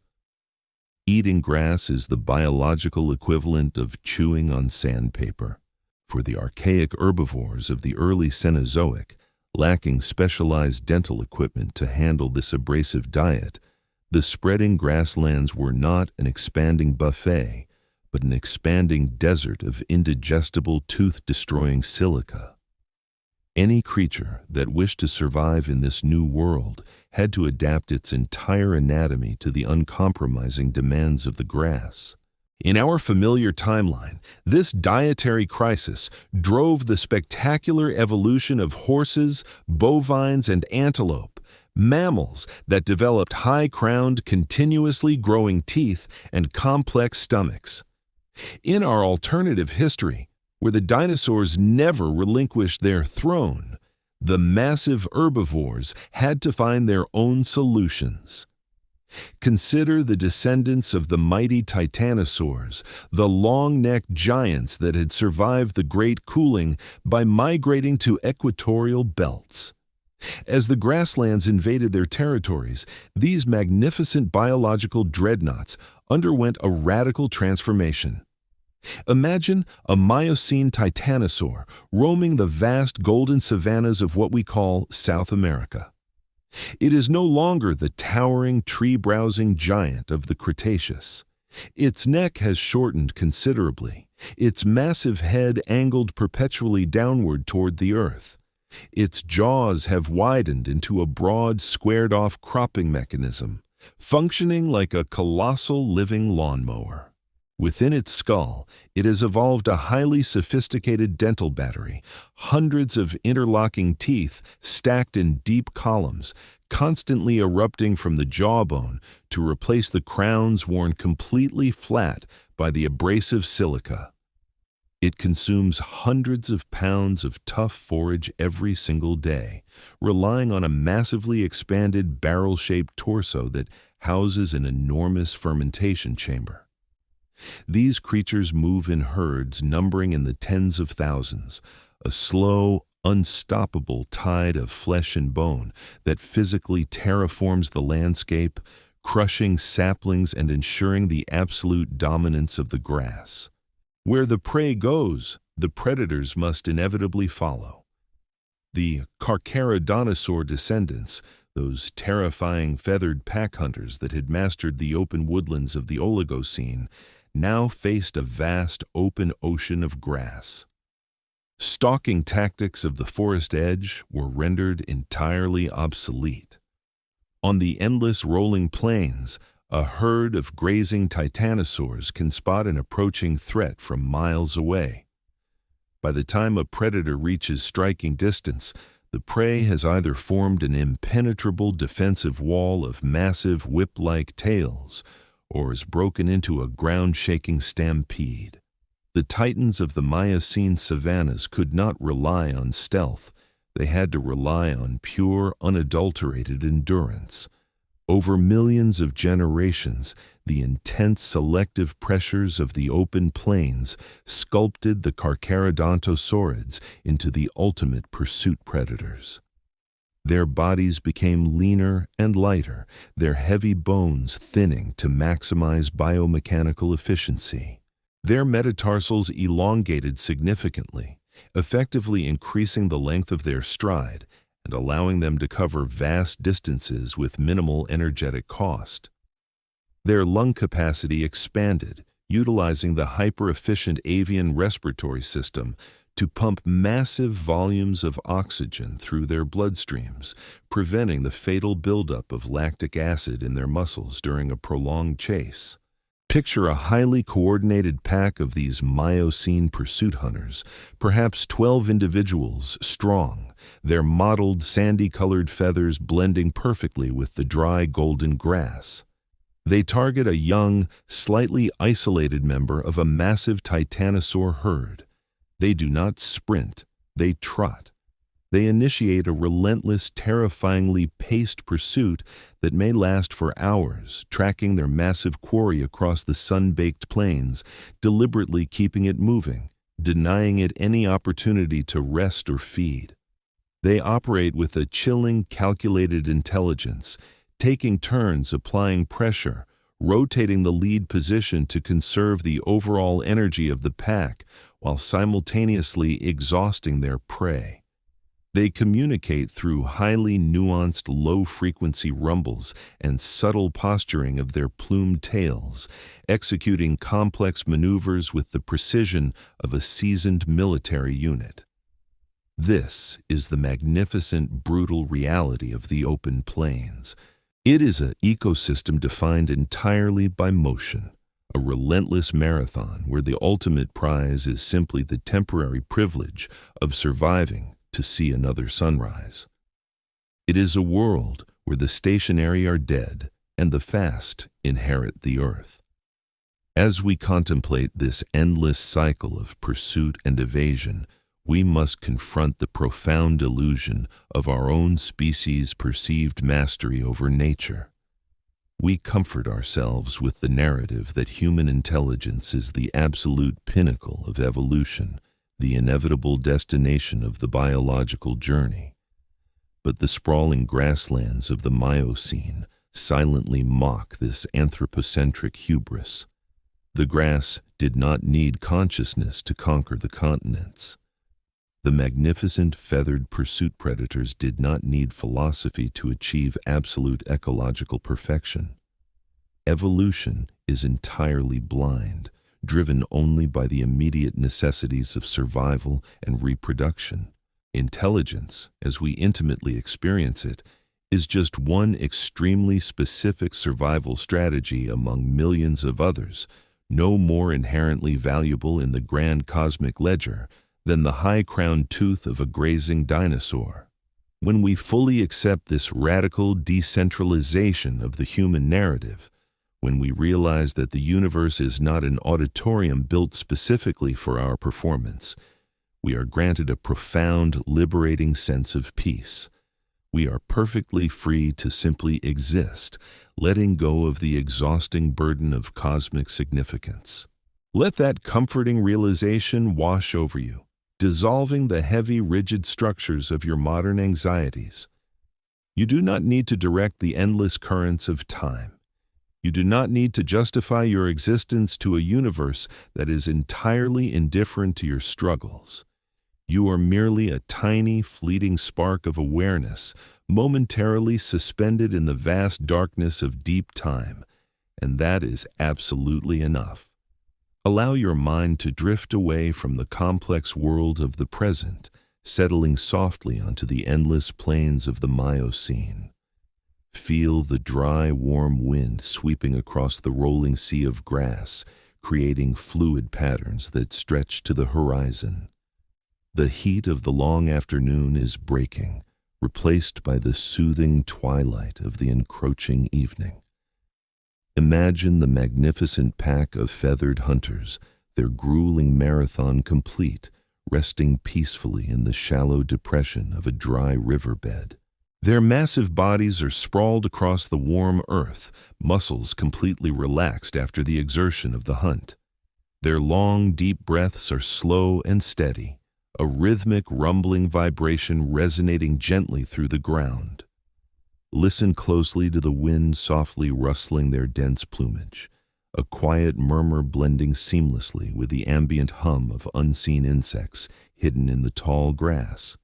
Eating grass is the biological equivalent of chewing on sandpaper. For the archaic herbivores of the early Cenozoic, lacking specialized dental equipment to handle this abrasive diet, the spreading grasslands were not an expanding buffet, but an expanding desert of indigestible, tooth-destroying silica. Any creature that wished to survive in this new world had to adapt its entire anatomy to the uncompromising demands of the grass. In our familiar timeline, this dietary crisis drove the spectacular evolution of horses, bovines, and antelope, mammals that developed high-crowned, continuously growing teeth and complex stomachs. In our alternative history, where the dinosaurs never relinquished their throne, the massive herbivores had to find their own solutions. Consider the descendants of the mighty titanosaurs, the long-necked giants that had survived the great cooling by migrating to equatorial belts. As the grasslands invaded their territories, these magnificent biological dreadnoughts underwent a radical transformation. Imagine a Miocene titanosaur roaming the vast golden savannas of what we call South America. It is no longer the towering, tree-browsing giant of the Cretaceous. Its neck has shortened considerably, its massive head angled perpetually downward toward the earth. Its jaws have widened into a broad, squared-off cropping mechanism, functioning like a colossal living lawnmower. Within its skull, it has evolved a highly sophisticated dental battery, hundreds of interlocking teeth stacked in deep columns, constantly erupting from the jawbone to replace the crowns worn completely flat by the abrasive silica. It consumes hundreds of pounds of tough forage every single day, relying on a massively expanded barrel-shaped torso that houses an enormous fermentation chamber. These creatures move in herds numbering in the tens of thousands, a slow, unstoppable tide of flesh and bone that physically terraforms the landscape, crushing saplings and ensuring the absolute dominance of the grass. Where the prey goes, the predators must inevitably follow. The Carcharodontosaur descendants, those terrifying feathered pack hunters that had mastered the open woodlands of the Oligocene, now faced a vast open ocean of grass. Stalking tactics of the forest edge were rendered entirely obsolete. On the endless rolling plains, a herd of grazing titanosaurs can spot an approaching threat from miles away. By the time a predator reaches striking distance, the prey has either formed an impenetrable defensive wall of massive whip-like tails, or is broken into a ground-shaking stampede. The titans of the Miocene savannas could not rely on stealth. They had to rely on pure, unadulterated endurance. Over millions of generations, the intense selective pressures of the open plains sculpted the Carcharodontosaurids into the ultimate pursuit predators. Their bodies became leaner and lighter, their heavy bones thinning to maximize biomechanical efficiency. Their metatarsals elongated significantly, effectively increasing the length of their stride and allowing them to cover vast distances with minimal energetic cost. Their lung capacity expanded, utilizing the hyper-efficient avian respiratory system to pump massive volumes of oxygen through their bloodstreams, preventing the fatal buildup of lactic acid in their muscles during a prolonged chase. Picture a highly coordinated pack of these Miocene pursuit hunters, perhaps 12 individuals strong, their mottled, sandy-colored feathers blending perfectly with the dry, golden grass. They target a young, slightly isolated member of a massive titanosaur herd. They do not sprint, they trot. They initiate a relentless, terrifyingly paced pursuit that may last for hours, tracking their massive quarry across the sun-baked plains, deliberately keeping it moving, denying it any opportunity to rest or feed. They operate with a chilling, calculated intelligence, taking turns applying pressure, rotating the lead position to conserve the overall energy of the pack while simultaneously exhausting their prey. They communicate through highly nuanced low-frequency rumbles and subtle posturing of their plumed tails, executing complex maneuvers with the precision of a seasoned military unit. This is the magnificent, brutal reality of the open plains. It is an ecosystem defined entirely by motion, a relentless marathon where the ultimate prize is simply the temporary privilege of surviving to see another sunrise. It is a world where the stationary are dead and the fast inherit the earth. As we contemplate this endless cycle of pursuit and evasion, we must confront the profound illusion of our own species' perceived mastery over nature. We comfort ourselves with the narrative that human intelligence is the absolute pinnacle of evolution, the inevitable destination of the biological journey. But the sprawling grasslands of the Miocene silently mock this anthropocentric hubris. The grass did not need consciousness to conquer the continents. The magnificent feathered pursuit predators did not need philosophy to achieve absolute ecological perfection. Evolution is entirely blind, driven only by the immediate necessities of survival and reproduction. Intelligence, as we intimately experience it, is just one extremely specific survival strategy among millions of others, no more inherently valuable in the grand cosmic ledger than the high-crowned tooth of a grazing dinosaur. When we fully accept this radical decentralization of the human narrative, when we realize that the universe is not an auditorium built specifically for our performance, we are granted a profound, liberating sense of peace. We are perfectly free to simply exist, letting go of the exhausting burden of cosmic significance. Let that comforting realization wash over you, dissolving the heavy, rigid structures of your modern anxieties. You do not need to direct the endless currents of time. You do not need to justify your existence to a universe that is entirely indifferent to your struggles. You are merely a tiny, fleeting spark of awareness, momentarily suspended in the vast darkness of deep time, and that is absolutely enough. Allow your mind to drift away from the complex world of the present, settling softly onto the endless plains of the Miocene. Feel the dry, warm wind sweeping across the rolling sea of grass, creating fluid patterns that stretch to the horizon. The heat of the long afternoon is breaking, replaced by the soothing twilight of the encroaching evening. Imagine the magnificent pack of feathered hunters, their grueling marathon complete, resting peacefully in the shallow depression of a dry riverbed. Their massive bodies are sprawled across the warm earth, muscles completely relaxed after the exertion of the hunt. Their long, deep breaths are slow and steady, a rhythmic, rumbling vibration resonating gently through the ground. Listen closely to the wind softly rustling their dense plumage, a quiet murmur blending seamlessly with the ambient hum of unseen insects hidden in the tall grass.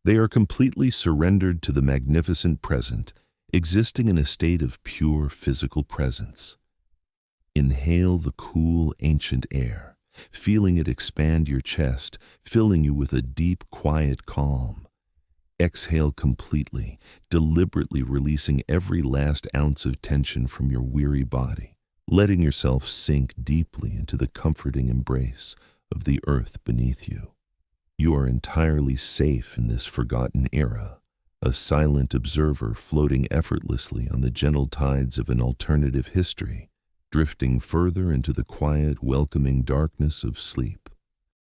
They are completely surrendered to the magnificent present, existing in a state of pure physical presence. Inhale the cool, ancient air, feeling it expand your chest, filling you with a deep, quiet calm. Exhale completely, deliberately releasing every last ounce of tension from your weary body, letting yourself sink deeply into the comforting embrace of the earth beneath you. You are entirely safe in this forgotten era, a silent observer floating effortlessly on the gentle tides of an alternative history, drifting further into the quiet, welcoming darkness of sleep.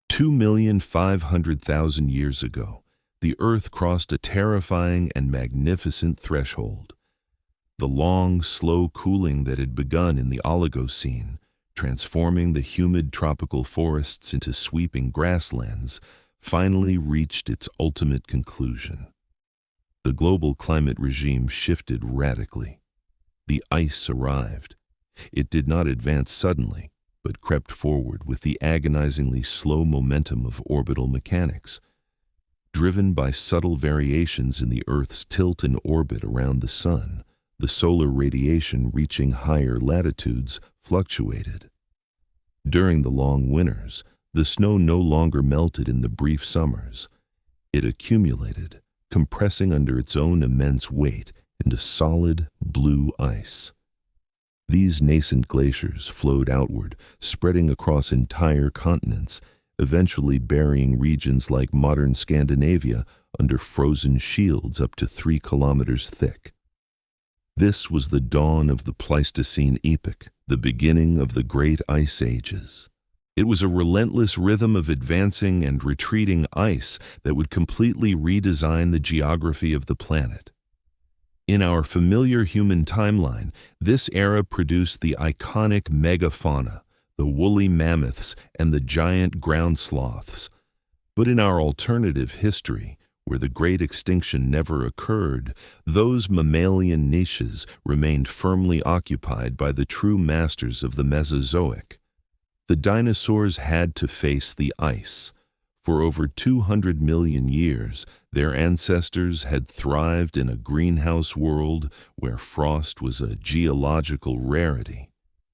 2,500,000 years ago, the earth crossed a terrifying and magnificent threshold. The long, slow cooling that had begun in the Oligocene, transforming the humid tropical forests into sweeping grasslands, finally reached its ultimate conclusion. The global climate regime shifted radically. The ice arrived. It did not advance suddenly, but crept forward with the agonizingly slow momentum of orbital mechanics. Driven by subtle variations in the Earth's tilt and orbit around the Sun, the solar radiation reaching higher latitudes fluctuated. During the long winters, the snow no longer melted in the brief summers. It accumulated, compressing under its own immense weight into solid, blue ice. These nascent glaciers flowed outward, spreading across entire continents, eventually burying regions like modern Scandinavia under frozen shields up to 3 kilometers thick. This was the dawn of the Pleistocene epoch, the beginning of the great ice ages. It was a relentless rhythm of advancing and retreating ice that would completely redesign the geography of the planet. In our familiar human timeline, this era produced the iconic megafauna, the woolly mammoths and the giant ground sloths. But in our alternative history, where the great extinction never occurred, those mammalian niches remained firmly occupied by the true masters of the Mesozoic. The dinosaurs had to face the ice. For over 200 million years, their ancestors had thrived in a greenhouse world where frost was a geological rarity.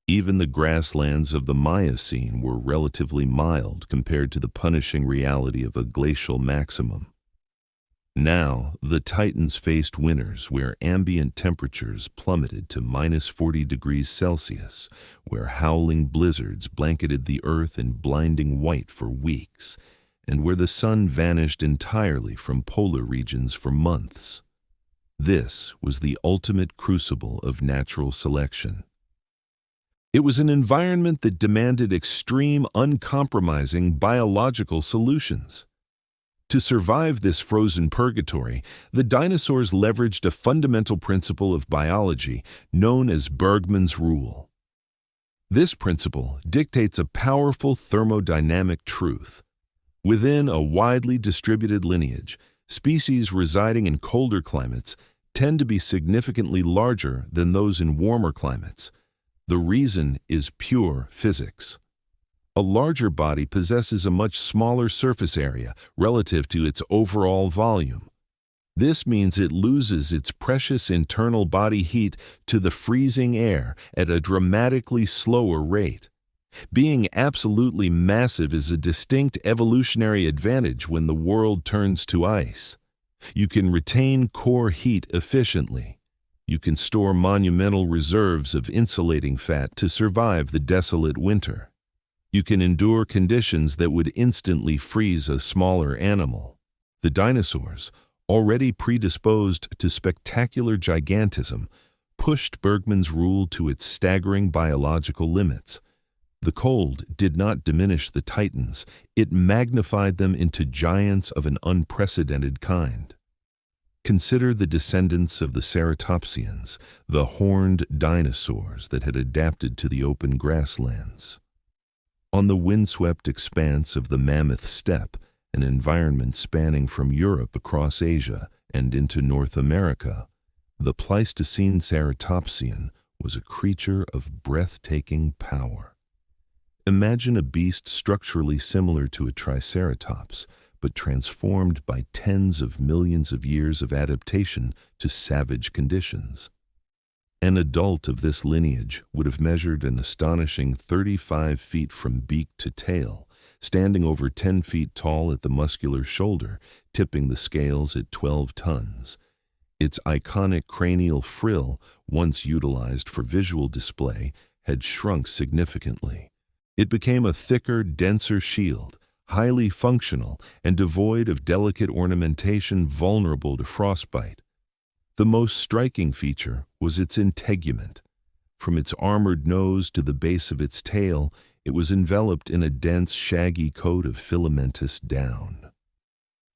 Even the grasslands of the Miocene were relatively mild compared to the punishing reality of a glacial maximum. Now, the Titans faced winters where ambient temperatures plummeted to -40 degrees Celsius, where howling blizzards blanketed the earth in blinding white for weeks, and where the sun vanished entirely from polar regions for months. This was the ultimate crucible of natural selection. It was an environment that demanded extreme, uncompromising biological solutions. To survive this frozen purgatory, the dinosaurs leveraged a fundamental principle of biology known as Bergmann's rule. This principle dictates a powerful thermodynamic truth. Within a widely distributed lineage, species residing in colder climates tend to be significantly larger than those in warmer climates. The reason is pure physics. A larger body possesses a much smaller surface area relative to its overall volume. This means it loses its precious internal body heat to the freezing air at a dramatically slower rate. Being absolutely massive is a distinct evolutionary advantage when the world turns to ice. You can retain core heat efficiently. You can store monumental reserves of insulating fat to survive the desolate winter. You can endure conditions that would instantly freeze a smaller animal. The dinosaurs, already predisposed to spectacular gigantism, pushed Bergmann's rule to its staggering biological limits. The cold did not diminish the Titans, it magnified them into giants of an unprecedented kind. Consider the descendants of the ceratopsians, the horned dinosaurs that had adapted to the open grasslands. On the windswept expanse of the mammoth steppe, an environment spanning from Europe across Asia and into North America, the Pleistocene ceratopsian was a creature of breathtaking power. Imagine a beast structurally similar to a triceratops, but transformed by tens of millions of years of adaptation to savage conditions. An adult of this lineage would have measured an astonishing 35 feet from beak to tail, standing over 10 feet tall at the muscular shoulder, tipping the scales at 12 tons. Its iconic cranial frill, once utilized for visual display, had shrunk significantly. It became a thicker, denser shield, highly functional and devoid of delicate ornamentation vulnerable to frostbite. The most striking feature was its integument. From its armored nose to the base of its tail, it was enveloped in a dense, shaggy coat of filamentous down.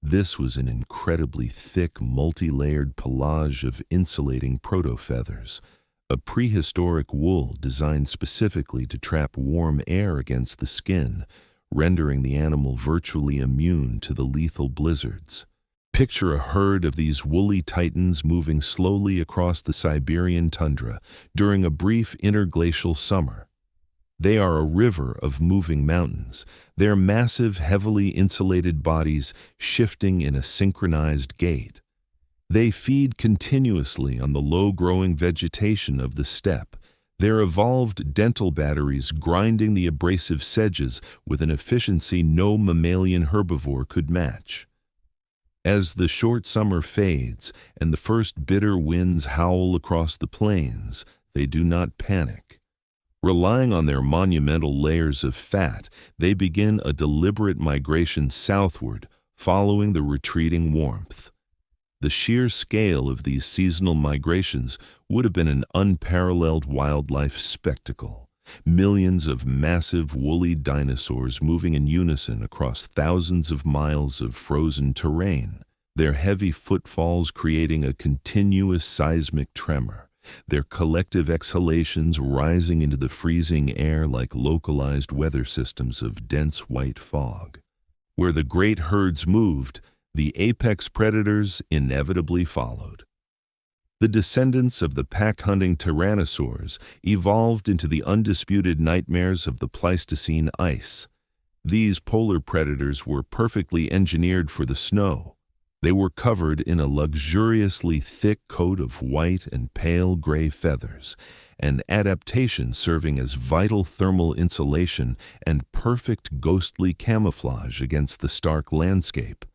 This was an incredibly thick, multi-layered pelage of insulating protofeathers, a prehistoric wool designed specifically to trap warm air against the skin, rendering the animal virtually immune to the lethal blizzards. Picture a herd of these woolly titans moving slowly across the Siberian tundra during a brief interglacial summer. They are a river of moving mountains, their massive, heavily insulated bodies shifting in a synchronized gait. They feed continuously on the low-growing vegetation of the steppe, their evolved dental batteries grinding the abrasive sedges with an efficiency no mammalian herbivore could match. As the short summer fades and the first bitter winds howl across the plains, they do not panic. Relying on their monumental layers of fat, they begin a deliberate migration southward, following the retreating warmth. The sheer scale of these seasonal migrations would have been an unparalleled wildlife spectacle. Millions of massive woolly dinosaurs moving in unison across thousands of miles of frozen terrain, their heavy footfalls creating a continuous seismic tremor, their collective exhalations rising into the freezing air like localized weather systems of dense white fog. Where the great herds moved, the apex predators inevitably followed. The descendants of the pack-hunting tyrannosaurs evolved into the undisputed nightmares of the Pleistocene ice. These polar predators were perfectly engineered for the snow. They were covered in a luxuriously thick coat of white and pale gray feathers, an adaptation serving as vital thermal insulation and perfect ghostly camouflage against the stark landscape.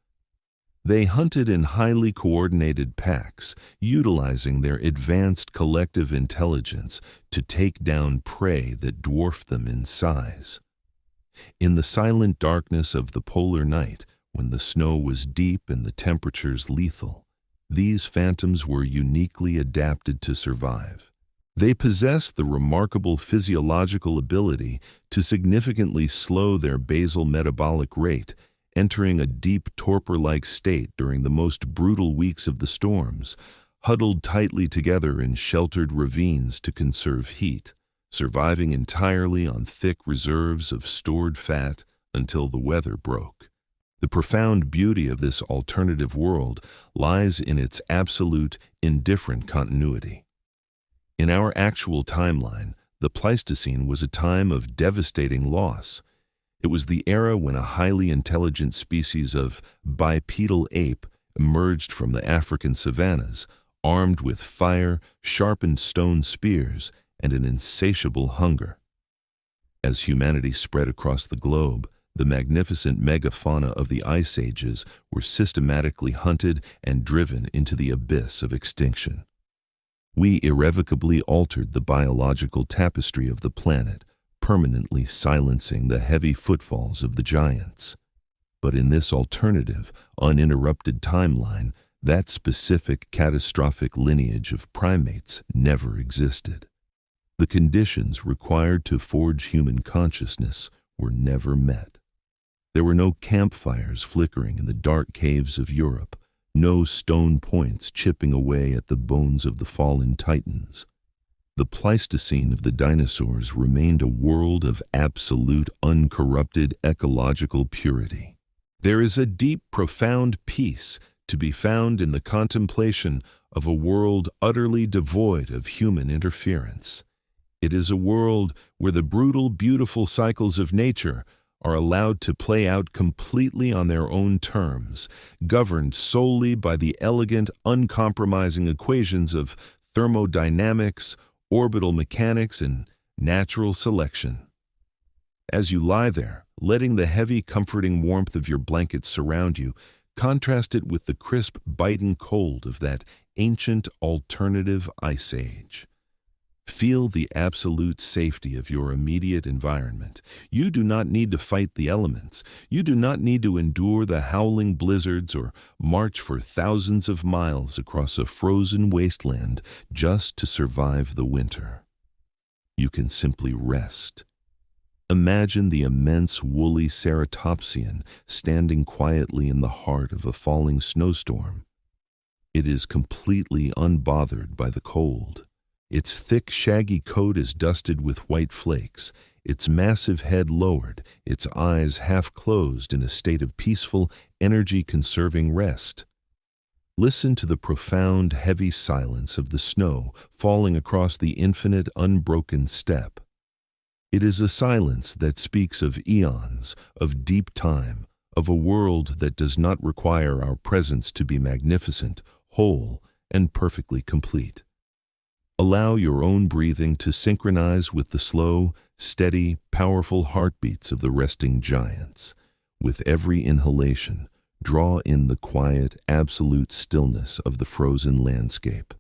They hunted in highly coordinated packs, utilizing their advanced collective intelligence to take down prey that dwarfed them in size. In the silent darkness of the polar night, when the snow was deep and the temperatures lethal, these phantoms were uniquely adapted to survive. They possessed the remarkable physiological ability to significantly slow their basal metabolic rate, entering a deep torpor-like state during the most brutal weeks of the storms, huddled tightly together in sheltered ravines to conserve heat, surviving entirely on thick reserves of stored fat until the weather broke. The profound beauty of this alternative world lies in its absolute, indifferent continuity. In our actual timeline, the Pleistocene was a time of devastating loss. It was the era when a highly intelligent species of bipedal ape emerged from the African savannas, armed with fire, sharpened stone spears, and an insatiable hunger. As humanity spread across the globe, the magnificent megafauna of the Ice Ages were systematically hunted and driven into the abyss of extinction. We irrevocably altered the biological tapestry of the planet, permanently silencing the heavy footfalls of the giants. But in this alternative, uninterrupted timeline, that specific catastrophic lineage of primates never existed. The conditions required to forge human consciousness were never met. There were no campfires flickering in the dark caves of Europe, no stone points chipping away at the bones of the fallen titans. The Pleistocene of the dinosaurs remained a world of absolute, uncorrupted ecological purity. There is a deep, profound peace to be found in the contemplation of a world utterly devoid of human interference. It is a world where the brutal, beautiful cycles of nature are allowed to play out completely on their own terms, governed solely by the elegant, uncompromising equations of thermodynamics, orbital mechanics, and natural selection. As you lie there, letting the heavy, comforting warmth of your blankets surround you, contrast it with the crisp, biting cold of that ancient alternative ice age. Feel the absolute safety of your immediate environment. You do not need to fight the elements. You do not need to endure the howling blizzards or march for thousands of miles across a frozen wasteland just to survive the winter. You can simply rest. Imagine the immense woolly ceratopsian standing quietly in the heart of a falling snowstorm. It is completely unbothered by the cold. Its thick, shaggy coat is dusted with white flakes, its massive head lowered, its eyes half closed in a state of peaceful, energy-conserving rest. Listen to the profound, heavy silence of the snow falling across the infinite, unbroken steppe. It is a silence that speaks of eons, of deep time, of a world that does not require our presence to be magnificent, whole, and perfectly complete. Allow your own breathing to synchronize with the slow, steady, powerful heartbeats of the resting giants. With every inhalation, draw in the quiet, absolute stillness of the frozen landscape.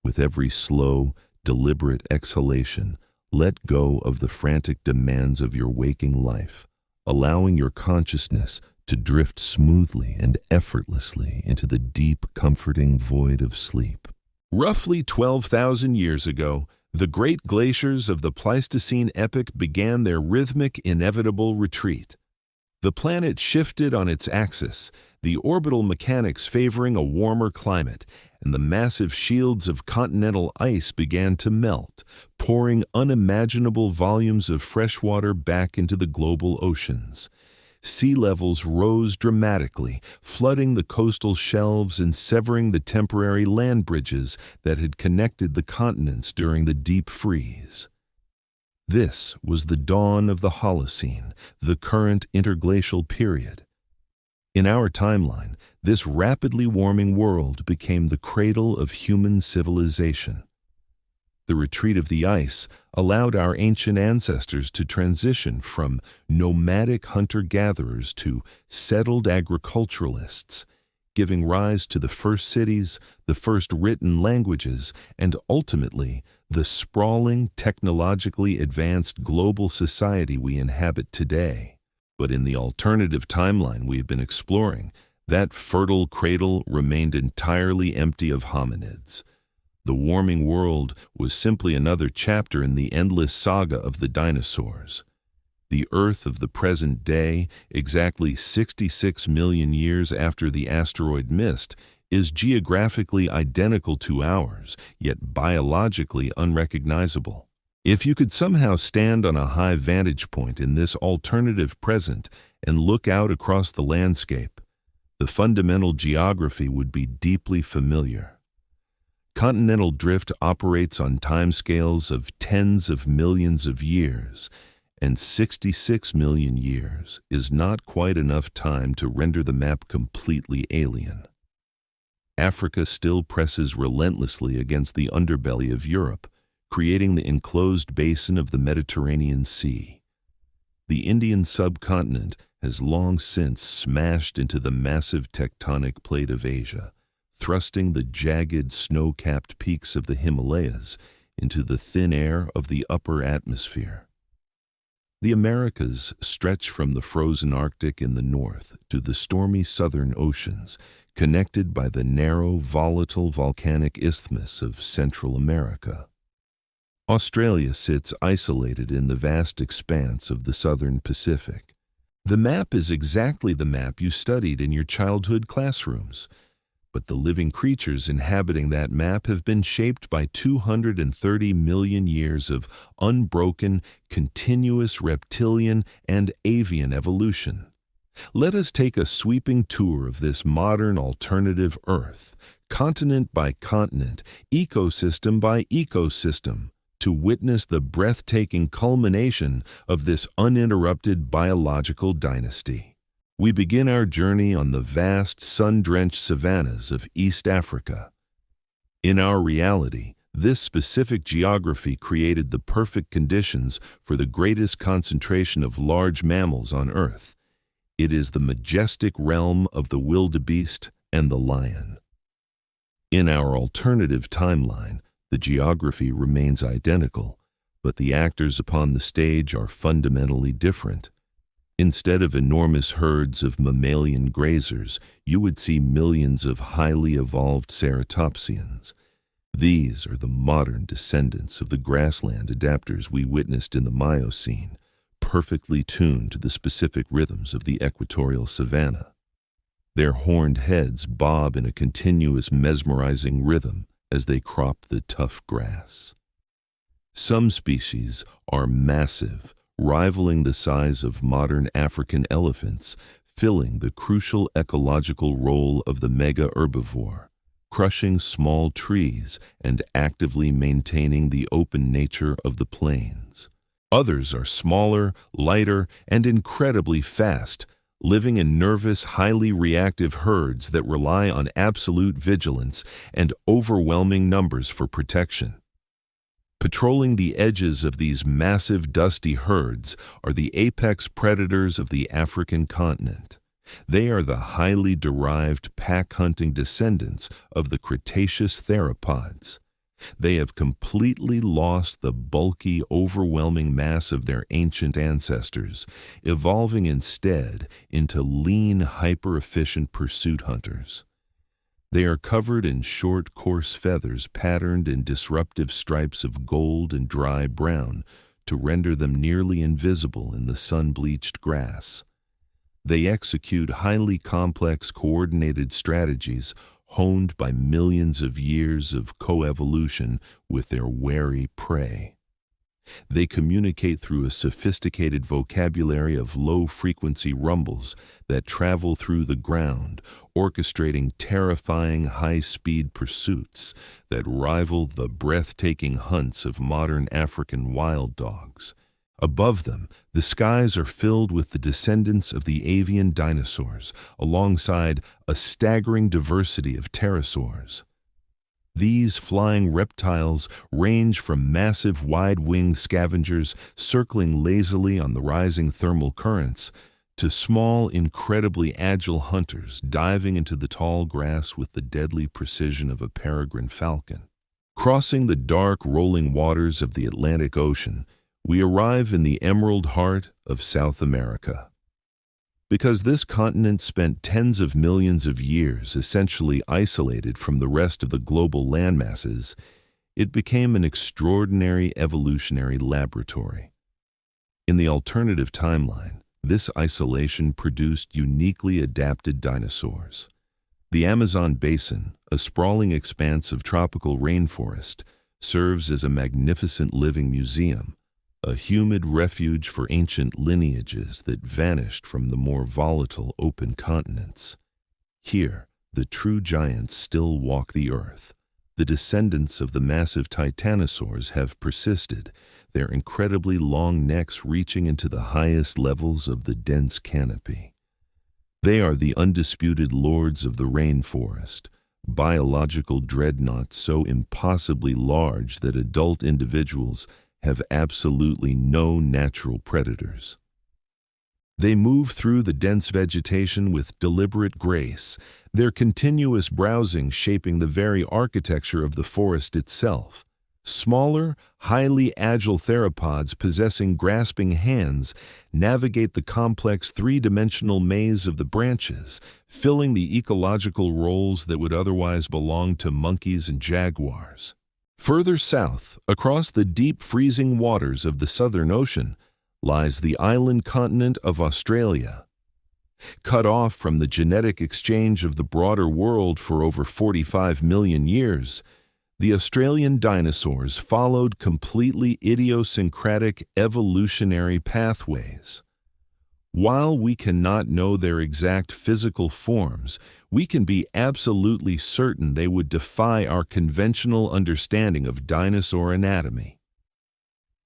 With every slow, deliberate exhalation, let go of the frantic demands of your waking life, allowing your consciousness to drift smoothly and effortlessly into the deep, comforting void of sleep. Roughly 12,000 years ago, the great glaciers of the Pleistocene epoch began their rhythmic, inevitable retreat. The planet shifted on its axis, the orbital mechanics favoring a warmer climate, and the massive shields of continental ice began to melt, pouring unimaginable volumes of fresh water back into the global oceans. Sea levels rose dramatically, flooding the coastal shelves and severing the temporary land bridges that had connected the continents during the deep freeze. This was the dawn of the Holocene, the current interglacial period. In our timeline, this rapidly warming world became the cradle of human civilization. The retreat of the ice allowed our ancient ancestors to transition from nomadic hunter-gatherers to settled agriculturalists, giving rise to the first cities, the first written languages, and ultimately the sprawling, technologically advanced global society we inhabit today. But in the alternative timeline we've been exploring, that fertile cradle remained entirely empty of hominids. The warming world was simply another chapter in the endless saga of the dinosaurs. The Earth of the present day, exactly 66 million years after the asteroid missed, is geographically identical to ours, yet biologically unrecognizable. If you could somehow stand on a high vantage point in this alternative present and look out across the landscape, the fundamental geography would be deeply familiar. Continental drift operates on timescales of tens of millions of years, and 66 million years is not quite enough time to render the map completely alien. Africa still presses relentlessly against the underbelly of Europe, creating the enclosed basin of the Mediterranean Sea. The Indian subcontinent has long since smashed into the massive tectonic plate of Asia, thrusting the jagged, snow-capped peaks of the Himalayas into the thin air of the upper atmosphere. The Americas stretch from the frozen Arctic in the north to the stormy southern oceans, connected by the narrow, volatile volcanic isthmus of Central America. Australia sits isolated in the vast expanse of the southern Pacific. The map is exactly the map you studied in your childhood classrooms, but the living creatures inhabiting that map have been shaped by 230 million years of unbroken, continuous reptilian and avian evolution. Let us take a sweeping tour of this modern alternative Earth, continent by continent, ecosystem by ecosystem, to witness the breathtaking culmination of this uninterrupted biological dynasty. We begin our journey on the vast, sun-drenched savannas of East Africa. In our reality, this specific geography created the perfect conditions for the greatest concentration of large mammals on Earth. It is the majestic realm of the wildebeest and the lion. In our alternative timeline, the geography remains identical, but the actors upon the stage are fundamentally different. Instead of enormous herds of mammalian grazers, you would see millions of highly evolved ceratopsians. These are the modern descendants of the grassland adapters we witnessed in the Miocene, perfectly tuned to the specific rhythms of the equatorial savanna. Their horned heads bob in a continuous mesmerizing rhythm as they crop the tough grass. Some species are massive, rivaling the size of modern African elephants, filling the crucial ecological role of the mega-herbivore, crushing small trees and actively maintaining the open nature of the plains. Others are smaller, lighter, and incredibly fast, living in nervous, highly reactive herds that rely on absolute vigilance and overwhelming numbers for protection. Patrolling the edges of these massive dusty herds are the apex predators of the African continent. They are the highly derived pack-hunting descendants of the Cretaceous theropods. They have completely lost the bulky, overwhelming mass of their ancient ancestors, evolving instead into lean, hyper-efficient pursuit hunters. They are covered in short, coarse feathers patterned in disruptive stripes of gold and dry brown to render them nearly invisible in the sun-bleached grass. They execute highly complex, coordinated strategies honed by millions of years of coevolution with their wary prey. They communicate through a sophisticated vocabulary of low-frequency rumbles that travel through the ground, orchestrating terrifying high-speed pursuits that rival the breathtaking hunts of modern African wild dogs. Above them, the skies are filled with the descendants of the avian dinosaurs, alongside a staggering diversity of pterosaurs. These flying reptiles range from massive wide-winged scavengers circling lazily on the rising thermal currents to small, incredibly agile hunters diving into the tall grass with the deadly precision of a peregrine falcon. Crossing the dark, rolling waters of the Atlantic Ocean, we arrive in the emerald heart of South America. Because this continent spent tens of millions of years essentially isolated from the rest of the global landmasses, it became an extraordinary evolutionary laboratory. In the alternative timeline, this isolation produced uniquely adapted dinosaurs. The Amazon basin, a sprawling expanse of tropical rainforest, serves as a magnificent living museum, a humid refuge for ancient lineages that vanished from the more volatile open continents. Here, the true giants still walk the earth. The descendants of the massive titanosaurs have persisted, their incredibly long necks reaching into the highest levels of the dense canopy. They are the undisputed lords of the rainforest, biological dreadnoughts so impossibly large that adult individuals have absolutely no natural predators. They move through the dense vegetation with deliberate grace, their continuous browsing shaping the very architecture of the forest itself. Smaller, highly agile theropods possessing grasping hands navigate the complex three-dimensional maze of the branches, filling the ecological roles that would otherwise belong to monkeys and jaguars. Further south, across the deep freezing waters of the Southern Ocean, lies the island continent of Australia. Cut off from the genetic exchange of the broader world for over 45 million years, the Australian dinosaurs followed completely idiosyncratic evolutionary pathways. While we cannot know their exact physical forms, we can be absolutely certain they would defy our conventional understanding of dinosaur anatomy.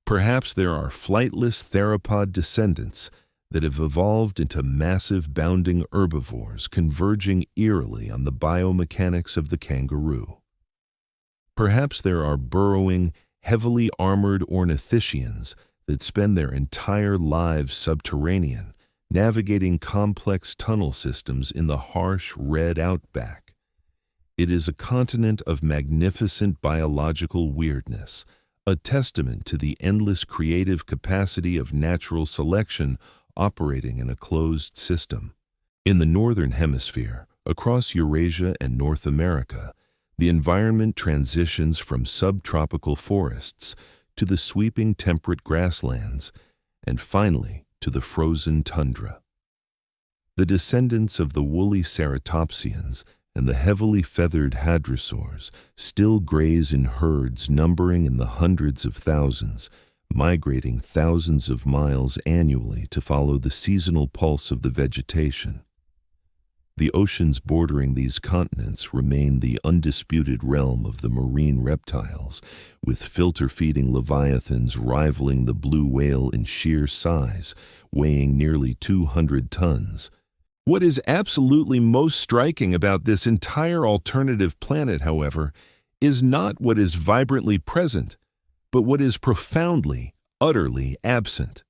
Perhaps there are flightless theropod descendants that have evolved into massive bounding herbivores converging eerily on the biomechanics of the kangaroo. Perhaps there are burrowing, heavily armored ornithischians that spend their entire lives subterranean, navigating complex tunnel systems in the harsh red outback. It is a continent of magnificent biological weirdness, a testament to the endless creative capacity of natural selection operating in a closed system. In the northern hemisphere, across Eurasia and North America, the environment transitions from subtropical forests to the sweeping temperate grasslands, and finally to the frozen tundra. The descendants of the woolly ceratopsians and the heavily feathered hadrosaurs still graze in herds numbering in the hundreds of thousands, migrating thousands of miles annually to follow the seasonal pulse of the vegetation. The oceans bordering these continents remain the undisputed realm of the marine reptiles, with filter-feeding leviathans rivaling the blue whale in sheer size, weighing nearly 200 tons. What is absolutely most striking about this entire alternative planet, however, is not what is vibrantly present, but what is profoundly, utterly absent.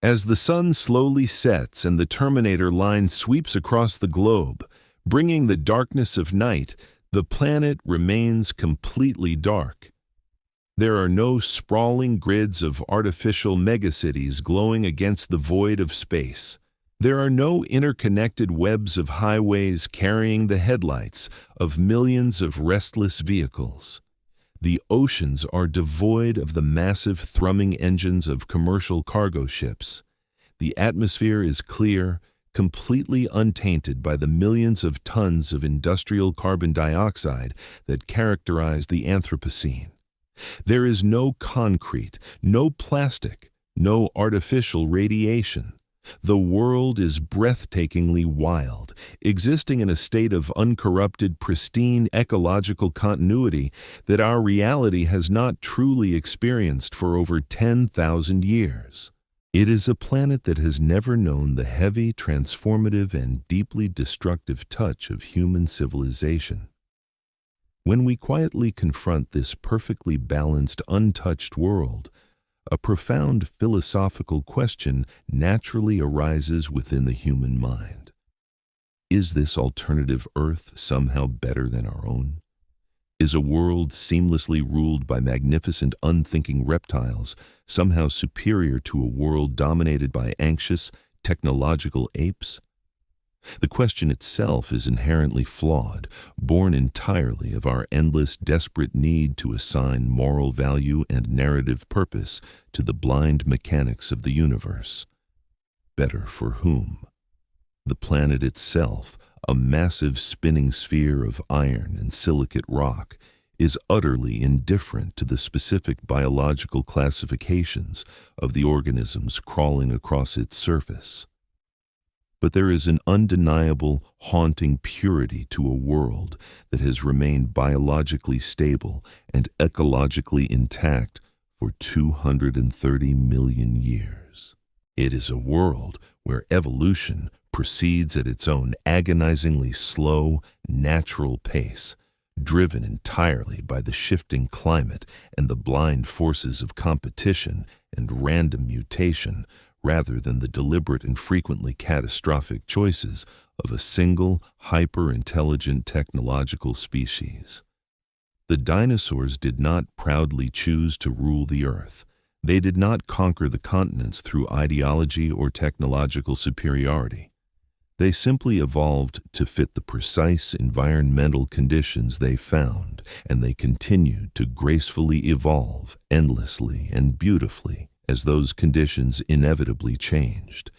As the sun slowly sets and the Terminator line sweeps across the globe, bringing the darkness of night, The planet remains completely dark. There are no sprawling grids of artificial megacities glowing against the void of space. There are no interconnected webs of highways carrying the headlights of millions of restless vehicles. The oceans are devoid of the massive thrumming engines of commercial cargo ships. The atmosphere is clear, completely untainted by the millions of tons of industrial carbon dioxide that characterize the Anthropocene. There is no concrete, no plastic, no artificial radiation. The world is breathtakingly wild, existing in a state of uncorrupted, pristine ecological continuity that our reality has not truly experienced for over 10,000 years. It is a planet that has never known the heavy, transformative, and deeply destructive touch of human civilization. When we quietly confront this perfectly balanced, untouched world, a profound philosophical question naturally arises within the human mind. Is this alternative Earth somehow better than our own? Is a world seamlessly ruled by magnificent, unthinking reptiles somehow superior to a world dominated by anxious, technological apes? The question itself is inherently flawed, born entirely of our endless, desperate need to assign moral value and narrative purpose to the blind mechanics of the universe. Better for whom? The planet itself, a massive spinning sphere of iron and silicate rock, is utterly indifferent to the specific biological classifications of the organisms crawling across its surface. But there is an undeniable, haunting purity to a world that has remained biologically stable and ecologically intact for 230 million years. It is a world where evolution proceeds at its own agonizingly slow, natural pace, driven entirely by the shifting climate and the blind forces of competition and random mutation, rather than the deliberate and frequently catastrophic choices of a single, hyper-intelligent technological species. The dinosaurs did not proudly choose to rule the Earth. They did not conquer the continents through ideology or technological superiority. They simply evolved to fit the precise environmental conditions they found, and they continued to gracefully evolve endlessly and beautifully as those conditions inevitably changed.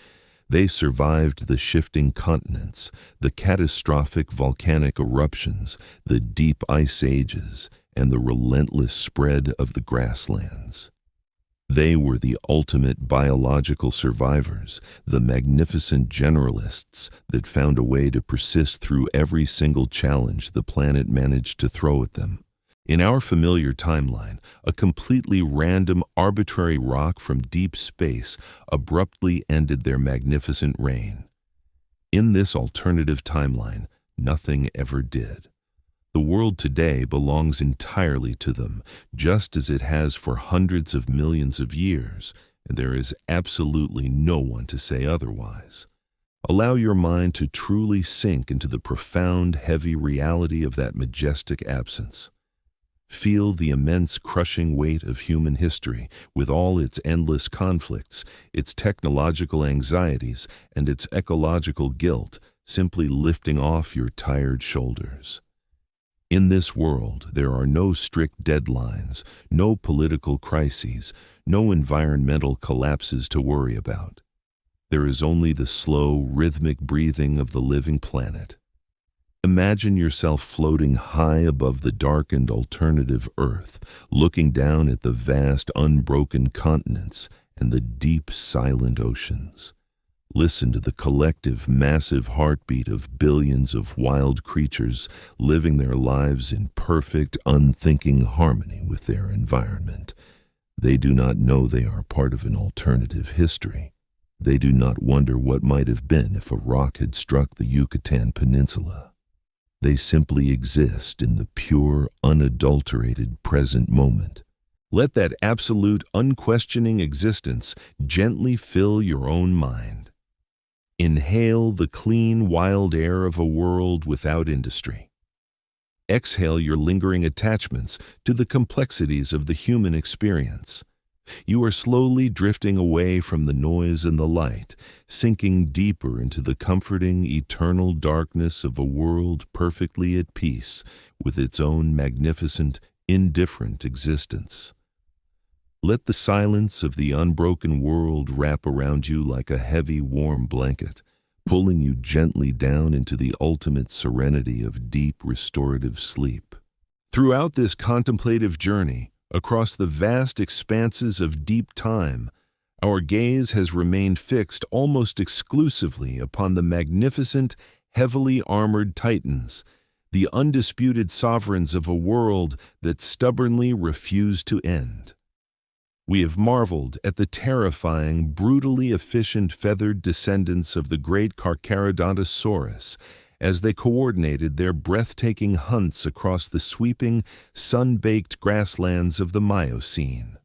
They survived the shifting continents, the catastrophic volcanic eruptions, the deep ice ages, and the relentless spread of the grasslands. They were the ultimate biological survivors, the magnificent generalists that found a way to persist through every single challenge the planet managed to throw at them. In our familiar timeline, a completely random, arbitrary rock from deep space abruptly ended their magnificent reign. In this alternative timeline, nothing ever did. The world today belongs entirely to them, just as it has for hundreds of millions of years, and there is absolutely no one to say otherwise. Allow your mind to truly sink into the profound, heavy reality of that majestic absence. Feel the immense crushing weight of human history with all its endless conflicts, its technological anxieties, and its ecological guilt simply lifting off your tired shoulders. In this world, there are no strict deadlines, no political crises, no environmental collapses to worry about. There is only the slow, rhythmic breathing of the living planet. Imagine yourself floating high above the darkened alternative Earth, looking down at the vast, unbroken continents and the deep, silent oceans. Listen to the collective, massive heartbeat of billions of wild creatures living their lives in perfect, unthinking harmony with their environment. They do not know they are part of an alternative history. They do not wonder what might have been if a rock had struck the Yucatan Peninsula. They simply exist in the pure, unadulterated present moment. Let that absolute, unquestioning existence gently fill your own mind. Inhale the clean, wild air of a world without industry. Exhale your lingering attachments to the complexities of the human experience. You are slowly drifting away from the noise and the light, sinking deeper into the comforting, eternal darkness of a world perfectly at peace with its own magnificent, indifferent existence. Let the silence of the unbroken world wrap around you like a heavy, warm blanket, pulling you gently down into the ultimate serenity of deep, restorative sleep. Throughout this contemplative journey, across the vast expanses of deep time, our gaze has remained fixed almost exclusively upon the magnificent, heavily armored Titans, the undisputed sovereigns of a world that stubbornly refused to end. We have marveled at the terrifying, brutally efficient feathered descendants of the great Dinosaurs as they coordinated their breathtaking hunts across the sweeping, sun-baked grasslands of the Miocene.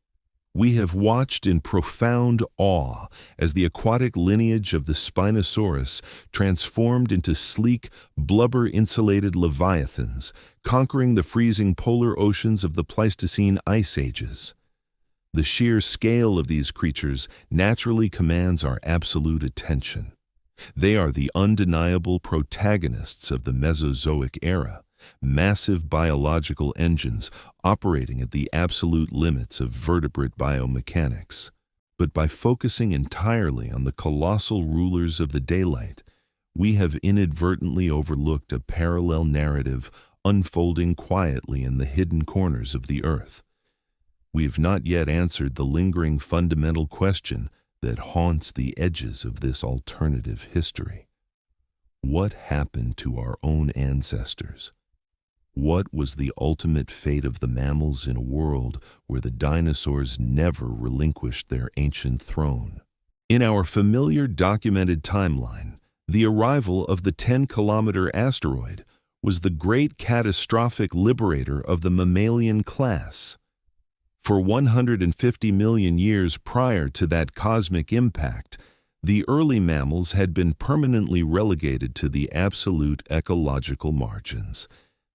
We have watched in profound awe as the aquatic lineage of the Spinosaurus transformed into sleek, blubber-insulated leviathans, conquering the freezing polar oceans of the Pleistocene ice ages. The sheer scale of these creatures naturally commands our absolute attention. They are the undeniable protagonists of the Mesozoic era, massive biological engines operating at the absolute limits of vertebrate biomechanics. But by focusing entirely on the colossal rulers of the daylight, we have inadvertently overlooked a parallel narrative unfolding quietly in the hidden corners of the earth. We have not yet answered the lingering fundamental question that haunts the edges of this alternative history. What happened to our own ancestors? What was the ultimate fate of the mammals in a world where the dinosaurs never relinquished their ancient throne? In our familiar documented timeline, the arrival of the 10-kilometer asteroid was the great catastrophic liberator of the mammalian class. For 150 million years prior to that cosmic impact, the early mammals had been permanently relegated to the absolute ecological margins.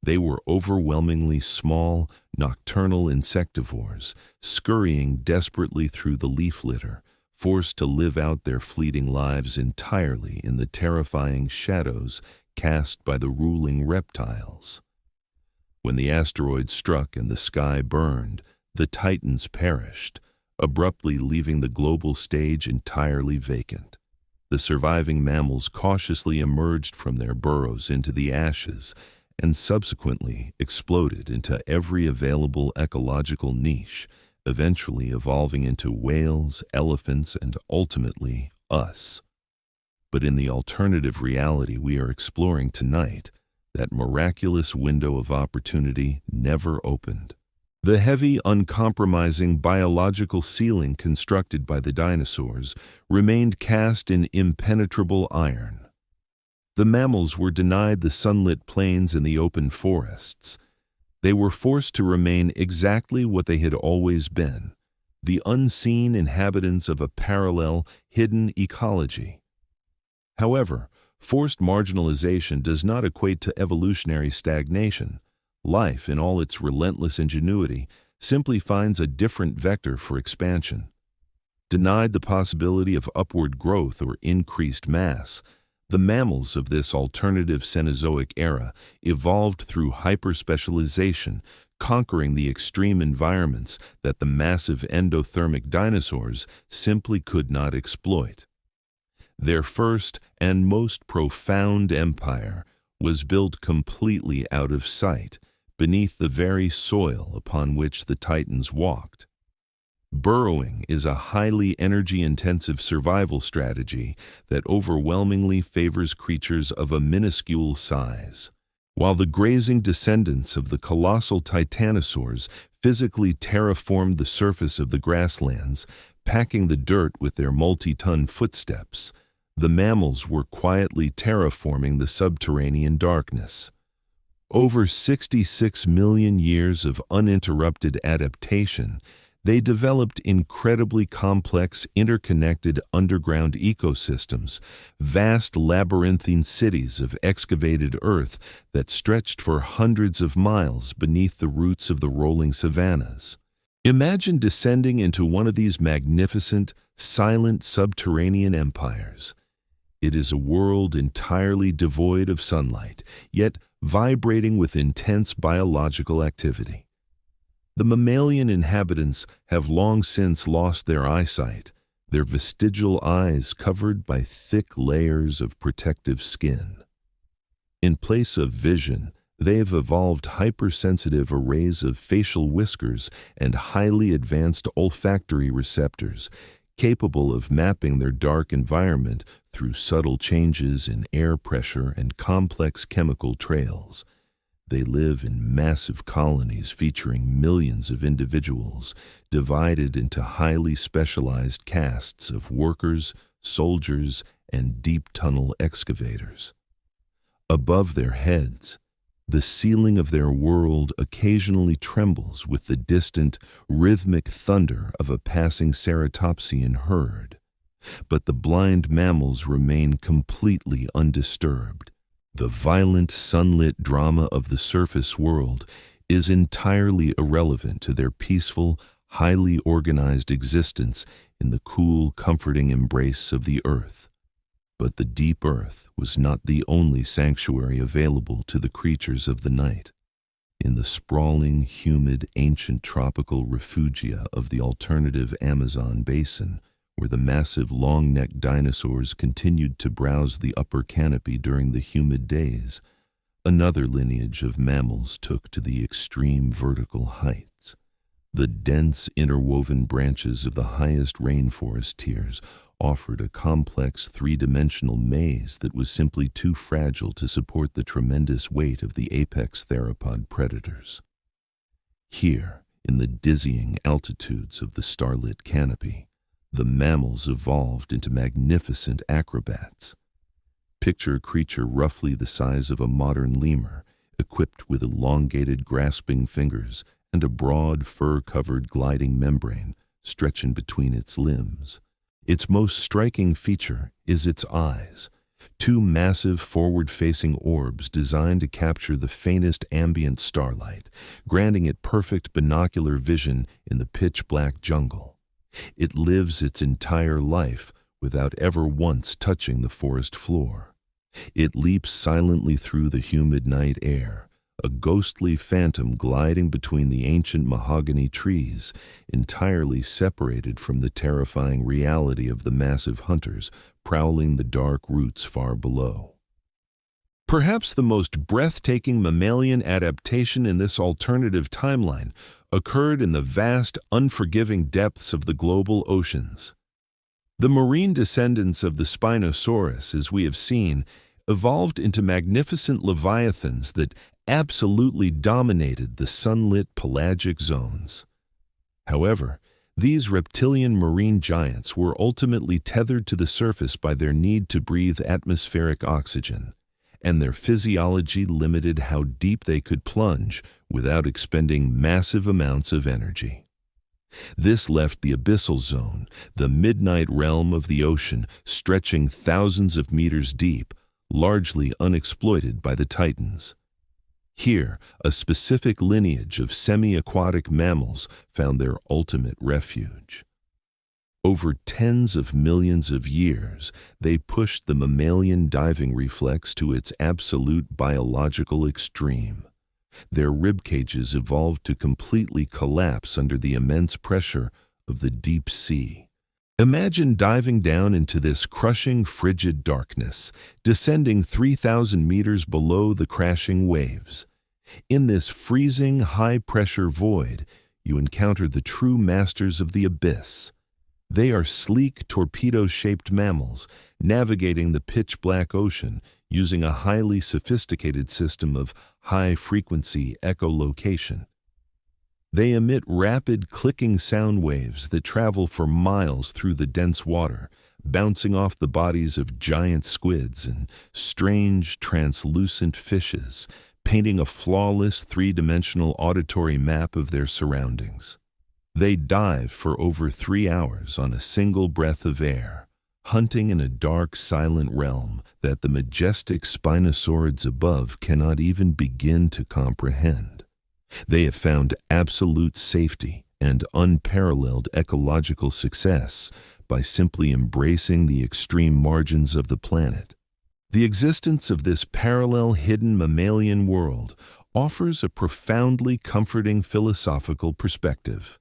They were overwhelmingly small, nocturnal insectivores, scurrying desperately through the leaf litter, forced to live out their fleeting lives entirely in the terrifying shadows cast by the ruling reptiles. When the asteroid struck and the sky burned, the Titans perished, abruptly leaving the global stage entirely vacant. The surviving mammals cautiously emerged from their burrows into the ashes and subsequently exploded into every available ecological niche, eventually evolving into whales, elephants, and ultimately us. But in the alternative reality we are exploring tonight, that miraculous window of opportunity never opened. The heavy, uncompromising biological ceiling constructed by the dinosaurs remained cast in impenetrable iron. The mammals were denied the sunlit plains and the open forests. They were forced to remain exactly what they had always been, the unseen inhabitants of a parallel, hidden ecology. However, forced marginalization does not equate to evolutionary stagnation. Life, in all its relentless ingenuity, simply finds a different vector for expansion. Denied the possibility of upward growth or increased mass, the mammals of this alternative Cenozoic era evolved through hyperspecialization, conquering the extreme environments that the massive endothermic dinosaurs simply could not exploit. Their first and most profound empire was built completely out of sight, beneath the very soil upon which the Titans walked. Burrowing is a highly energy-intensive survival strategy that overwhelmingly favors creatures of a minuscule size. While the grazing descendants of the colossal titanosaurs physically terraformed the surface of the grasslands, packing the dirt with their multi-ton footsteps, the mammals were quietly terraforming the subterranean darkness. Over 66 million years of uninterrupted adaptation, They developed incredibly complex, interconnected underground ecosystems, vast labyrinthine cities of excavated earth that stretched for hundreds of miles beneath the roots of the rolling savannas. Imagine descending into one of these magnificent, silent subterranean empires. It is a world entirely devoid of sunlight, yet vibrating with intense biological activity. The mammalian inhabitants have long since lost their eyesight, their vestigial eyes covered by thick layers of protective skin. In place of vision, they have evolved hypersensitive arrays of facial whiskers and highly advanced olfactory receptors, capable of mapping their dark environment through subtle changes in air pressure and complex chemical trails. They live in massive colonies featuring millions of individuals, divided into highly specialized castes of workers, soldiers, and deep tunnel excavators. Above their heads, the ceiling of their world occasionally trembles with the distant, rhythmic thunder of a passing ceratopsian herd. But the blind mammals remain completely undisturbed. The violent sunlit drama of the surface world is entirely irrelevant to their peaceful, highly organized existence in the cool, comforting embrace of the earth. But the deep earth was not the only sanctuary available to the creatures of the night. In the sprawling, humid, ancient tropical refugia of the alternative Amazon basin, where the massive long-necked dinosaurs continued to browse the upper canopy during the humid days, another lineage of mammals took to the extreme vertical heights. The dense, interwoven branches of the highest rainforest tiers offered a complex three-dimensional maze that was simply too fragile to support the tremendous weight of the apex theropod predators. Here, in the dizzying altitudes of the starlit canopy, the mammals evolved into magnificent acrobats. Picture a creature roughly the size of a modern lemur, equipped with elongated grasping fingers and a broad fur-covered gliding membrane stretching between its limbs. Its most striking feature is its eyes, two massive forward-facing orbs designed to capture the faintest ambient starlight, granting it perfect binocular vision in the pitch-black jungle. It lives its entire life without ever once touching the forest floor. It leaps silently through the humid night air, a ghostly phantom gliding between the ancient mahogany trees, entirely separated from the terrifying reality of the massive hunters prowling the dark roots far below. Perhaps the most breathtaking mammalian adaptation in this alternative timeline occurred in the vast, unforgiving depths of the global oceans. The marine descendants of the Spinosaurus, as we have seen, evolved into magnificent leviathans that absolutely dominated the sunlit pelagic zones. However, these reptilian marine giants were ultimately tethered to the surface by their need to breathe atmospheric oxygen, and their physiology limited how deep they could plunge without expending massive amounts of energy. This left the abyssal zone, the midnight realm of the ocean, stretching thousands of meters deep, largely unexploited by the titans. Here, a specific lineage of semi-aquatic mammals found their ultimate refuge. Over tens of millions of years, they pushed the mammalian diving reflex to its absolute biological extreme. Their rib cages evolved to completely collapse under the immense pressure of the deep sea. Imagine diving down into this crushing, frigid darkness, descending 3,000 meters below the crashing waves. In this freezing, high-pressure void, you encounter the true masters of the abyss. They are sleek, torpedo-shaped mammals, navigating the pitch-black ocean using a highly sophisticated system of high-frequency echolocation. They emit rapid, clicking sound waves that travel for miles through the dense water, bouncing off the bodies of giant squids and strange, translucent fishes, painting a flawless three-dimensional auditory map of their surroundings. They dive for over 3 hours on a single breath of air, hunting in a dark, silent realm that the majestic spinosaurids above cannot even begin to comprehend. They have found absolute safety and unparalleled ecological success by simply embracing the extreme margins of the planet. The existence of this parallel hidden mammalian world offers a profoundly comforting philosophical perspective.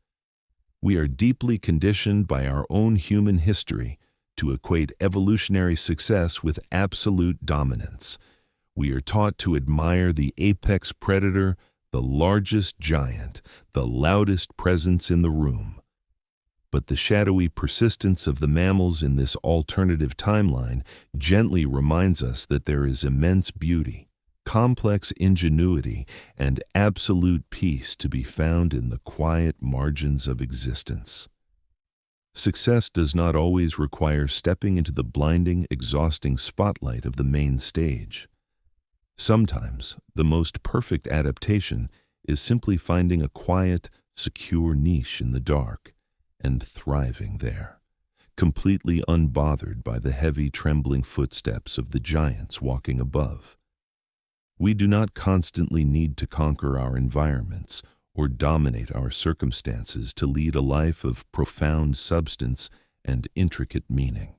We are deeply conditioned by our own human history to equate evolutionary success with absolute dominance. We are taught to admire the apex predator, the largest giant, the loudest presence in the room. But the shadowy persistence of the mammals in this alternative timeline gently reminds us that there is immense beauty, complex ingenuity, and absolute peace to be found in the quiet margins of existence. Success does not always require stepping into the blinding, exhausting spotlight of the main stage. Sometimes, the most perfect adaptation is simply finding a quiet, secure niche in the dark and thriving there, completely unbothered by the heavy, trembling footsteps of the giants walking above. We do not constantly need to conquer our environments or dominate our circumstances to lead a life of profound substance and intricate meaning.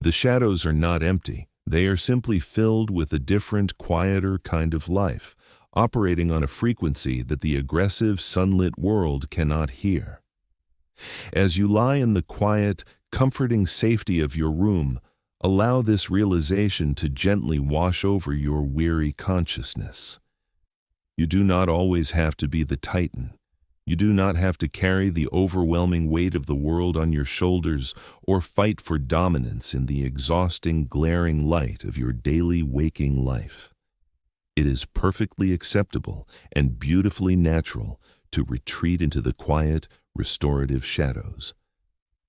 The shadows are not empty. They are simply filled with a different, quieter kind of life, operating on a frequency that the aggressive, sunlit world cannot hear. As you lie in the quiet, comforting safety of your room, allow this realization to gently wash over your weary consciousness. You do not always have to be the titan. You do not have to carry the overwhelming weight of the world on your shoulders or fight for dominance in the exhausting, glaring light of your daily waking life. It is perfectly acceptable and beautifully natural to retreat into the quiet, restorative shadows.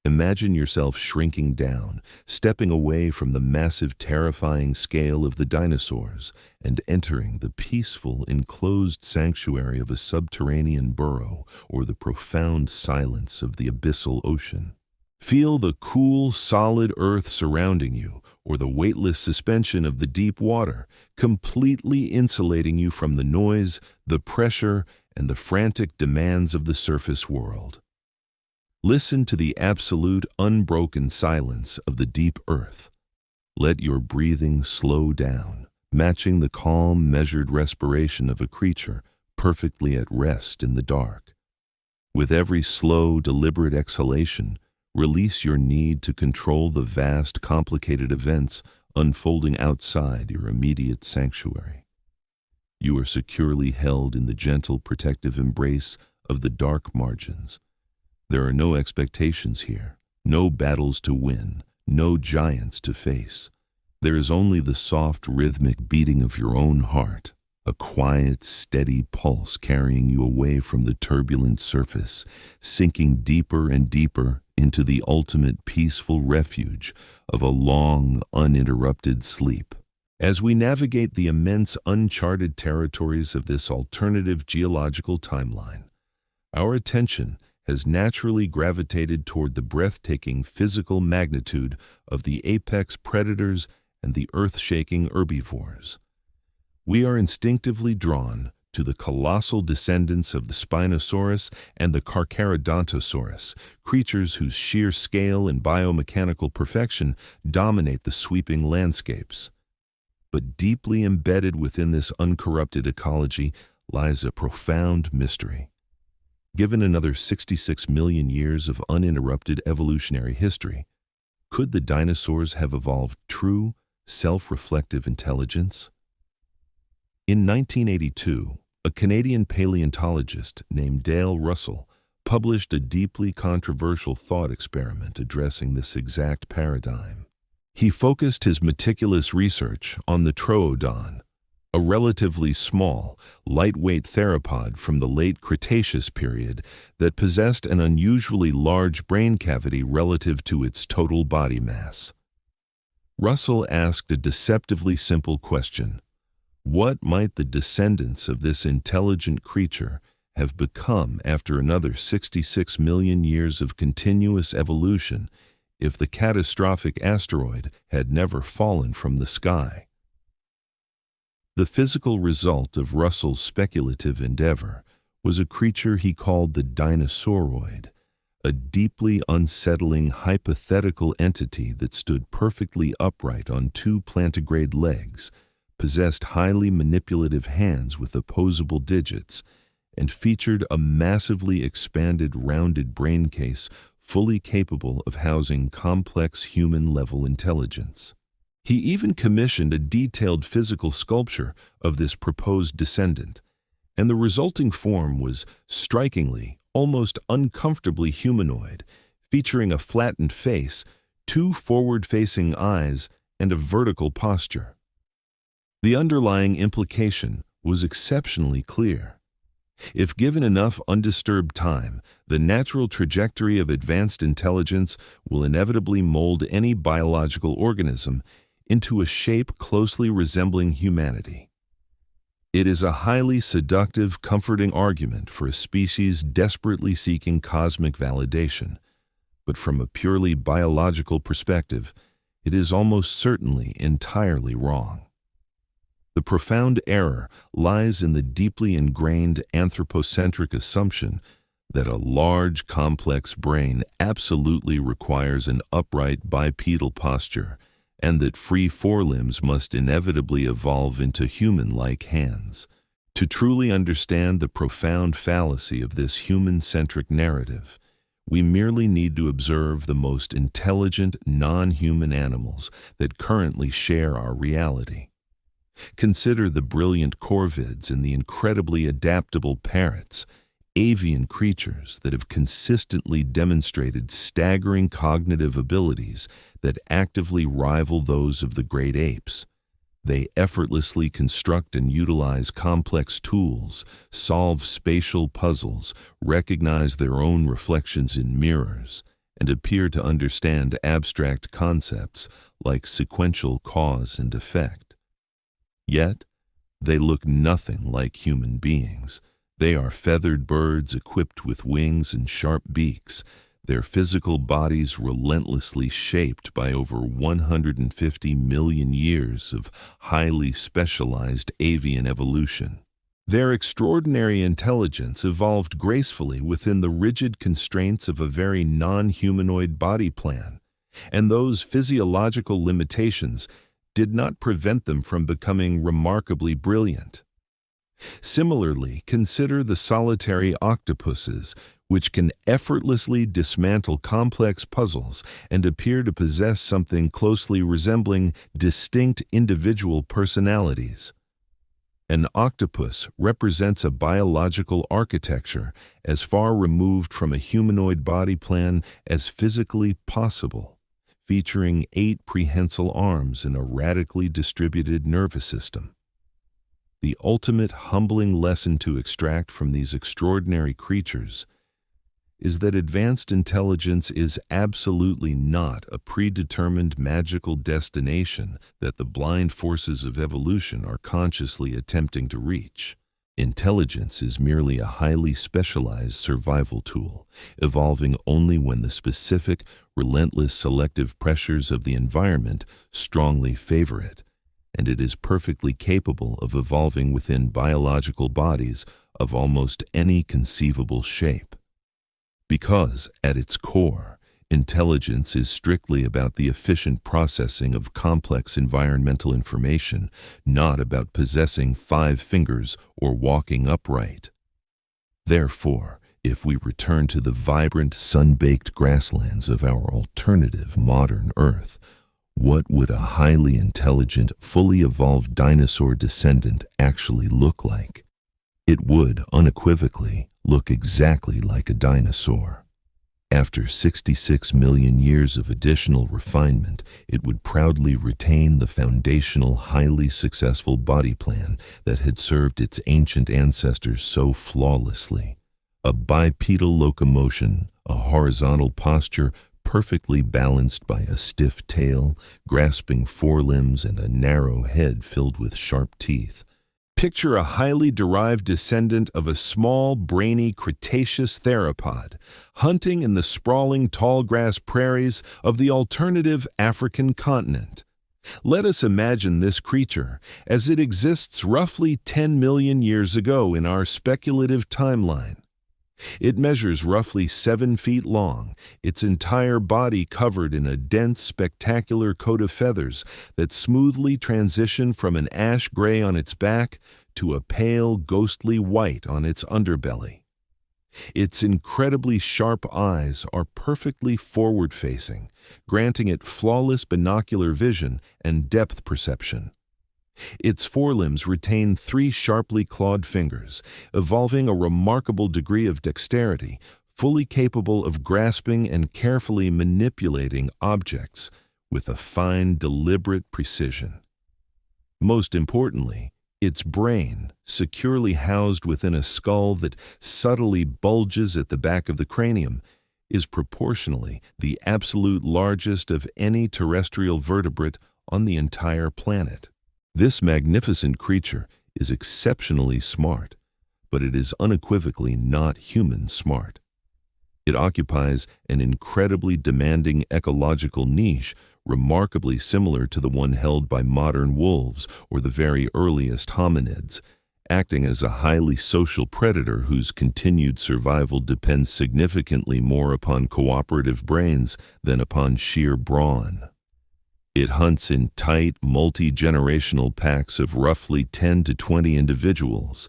Imagine yourself shrinking down, stepping away from the massive, terrifying scale of the dinosaurs, and entering the peaceful, enclosed sanctuary of a subterranean burrow or the profound silence of the abyssal ocean. Feel the cool, solid earth surrounding you, or the weightless suspension of the deep water, completely insulating you from the noise, the pressure, and the frantic demands of the surface world. Listen to the absolute, unbroken silence of the deep earth. Let your breathing slow down, matching the calm, measured respiration of a creature perfectly at rest in the dark. With every slow, deliberate exhalation, release your need to control the vast, complicated events unfolding outside your immediate sanctuary. You are securely held in the gentle, protective embrace of the dark margins. There are no expectations here, no battles to win, no giants to face. There is only the soft, rhythmic beating of your own heart, a quiet, steady pulse carrying you away from the turbulent surface, sinking deeper and deeper into the ultimate peaceful refuge of a long, uninterrupted sleep. As we navigate the immense, uncharted territories of this alternative geological timeline, our attention has naturally gravitated toward the breathtaking physical magnitude of the apex predators and the earth-shaking herbivores. We are instinctively drawn to the colossal descendants of the Spinosaurus and the Carcharodontosaurus, creatures whose sheer scale and biomechanical perfection dominate the sweeping landscapes. But deeply embedded within this uncorrupted ecology lies a profound mystery. Given another 66 million years of uninterrupted evolutionary history, could the dinosaurs have evolved true, self-reflective intelligence? In 1982, a Canadian paleontologist named Dale Russell published a deeply controversial thought experiment addressing this exact paradigm. He focused his meticulous research on the Troodon, a relatively small, lightweight theropod from the late Cretaceous period that possessed an unusually large brain cavity relative to its total body mass. Russell asked a deceptively simple question: what might the descendants of this intelligent creature have become after another 66 million years of continuous evolution if the catastrophic asteroid had never fallen from the sky. The physical result of Russell's speculative endeavor was a creature he called the Dinosauroid, a deeply unsettling hypothetical entity that stood perfectly upright on two plantigrade legs, possessed highly manipulative hands with opposable digits, and featured a massively expanded rounded brain case fully capable of housing complex human-level intelligence. He even commissioned a detailed physical sculpture of this proposed descendant, and the resulting form was strikingly, almost uncomfortably humanoid, featuring a flattened face, two forward-facing eyes, and a vertical posture. The underlying implication was exceptionally clear. If given enough undisturbed time, the natural trajectory of advanced intelligence will inevitably mold any biological organism into a shape closely resembling humanity. It is a highly seductive, comforting argument for a species desperately seeking cosmic validation, but from a purely biological perspective, it is almost certainly entirely wrong. The profound error lies in the deeply ingrained anthropocentric assumption that a large, complex brain absolutely requires an upright bipedal posture, and that free forelimbs must inevitably evolve into human-like hands. To truly understand the profound fallacy of this human-centric narrative, we merely need to observe the most intelligent non-human animals that currently share our reality. Consider the brilliant corvids and the incredibly adaptable parrots, avian creatures that have consistently demonstrated staggering cognitive abilities that actively rival those of the great apes. They effortlessly construct and utilize complex tools, solve spatial puzzles, recognize their own reflections in mirrors, and appear to understand abstract concepts like sequential cause and effect. Yet, they look nothing like human beings. They are feathered birds equipped with wings and sharp beaks, their physical bodies relentlessly shaped by over 150 million years of highly specialized avian evolution. Their extraordinary intelligence evolved gracefully within the rigid constraints of a very non-humanoid body plan, and those physiological limitations did not prevent them from becoming remarkably brilliant. Similarly, consider the solitary octopuses, which can effortlessly dismantle complex puzzles and appear to possess something closely resembling distinct individual personalities. An octopus represents a biological architecture as far removed from a humanoid body plan as physically possible, featuring 8 prehensile arms and a radically distributed nervous system. The ultimate humbling lesson to extract from these extraordinary creatures is that advanced intelligence is absolutely not a predetermined magical destination that the blind forces of evolution are consciously attempting to reach. Intelligence is merely a highly specialized survival tool, evolving only when the specific, relentless selective pressures of the environment strongly favor it, and it is perfectly capable of evolving within biological bodies of almost any conceivable shape. Because, at its core, intelligence is strictly about the efficient processing of complex environmental information, not about possessing 5 fingers or walking upright. Therefore, if we return to the vibrant, sun-baked grasslands of our alternative modern Earth, what would a highly intelligent, fully evolved dinosaur descendant actually look like? It would, unequivocally, look exactly like a dinosaur. After 66 million years of additional refinement, it would proudly retain the foundational, highly successful body plan that had served its ancient ancestors so flawlessly. A bipedal locomotion, a horizontal posture perfectly balanced by a stiff tail, grasping forelimbs, and a narrow head filled with sharp teeth. Picture a highly derived descendant of a small, brainy Cretaceous theropod, hunting in the sprawling tallgrass prairies of the alternative African continent. Let us imagine this creature as it exists roughly 10 million years ago in our speculative timeline. It measures roughly 7 feet long, its entire body covered in a dense, spectacular coat of feathers that smoothly transition from an ash gray on its back to a pale, ghostly white on its underbelly. Its incredibly sharp eyes are perfectly forward-facing, granting it flawless binocular vision and depth perception. Its forelimbs retain 3 sharply clawed fingers, evolving a remarkable degree of dexterity, fully capable of grasping and carefully manipulating objects with a fine, deliberate precision. Most importantly, its brain, securely housed within a skull that subtly bulges at the back of the cranium, is proportionally the absolute largest of any terrestrial vertebrate on the entire planet. This magnificent creature is exceptionally smart, but it is unequivocally not human smart. It occupies an incredibly demanding ecological niche, remarkably similar to the one held by modern wolves or the very earliest hominids, acting as a highly social predator whose continued survival depends significantly more upon cooperative brains than upon sheer brawn. It hunts in tight, multi-generational packs of roughly 10 to 20 individuals,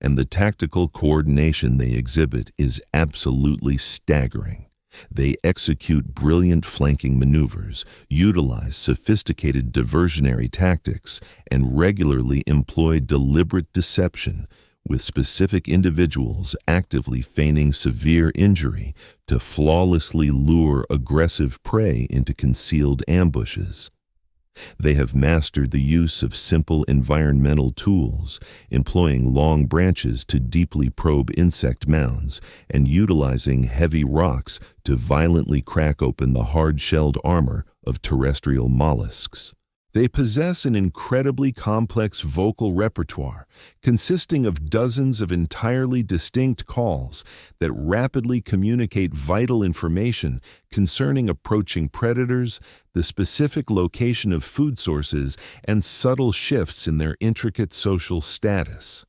and the tactical coordination they exhibit is absolutely staggering. They execute brilliant flanking maneuvers, utilize sophisticated diversionary tactics, and regularly employ deliberate deception, with specific individuals actively feigning severe injury to flawlessly lure aggressive prey into concealed ambushes. They have mastered the use of simple environmental tools, employing long branches to deeply probe insect mounds and utilizing heavy rocks to violently crack open the hard-shelled armor of terrestrial mollusks. They possess an incredibly complex vocal repertoire, consisting of dozens of entirely distinct calls that rapidly communicate vital information concerning approaching predators, the specific location of food sources, and subtle shifts in their intricate social status.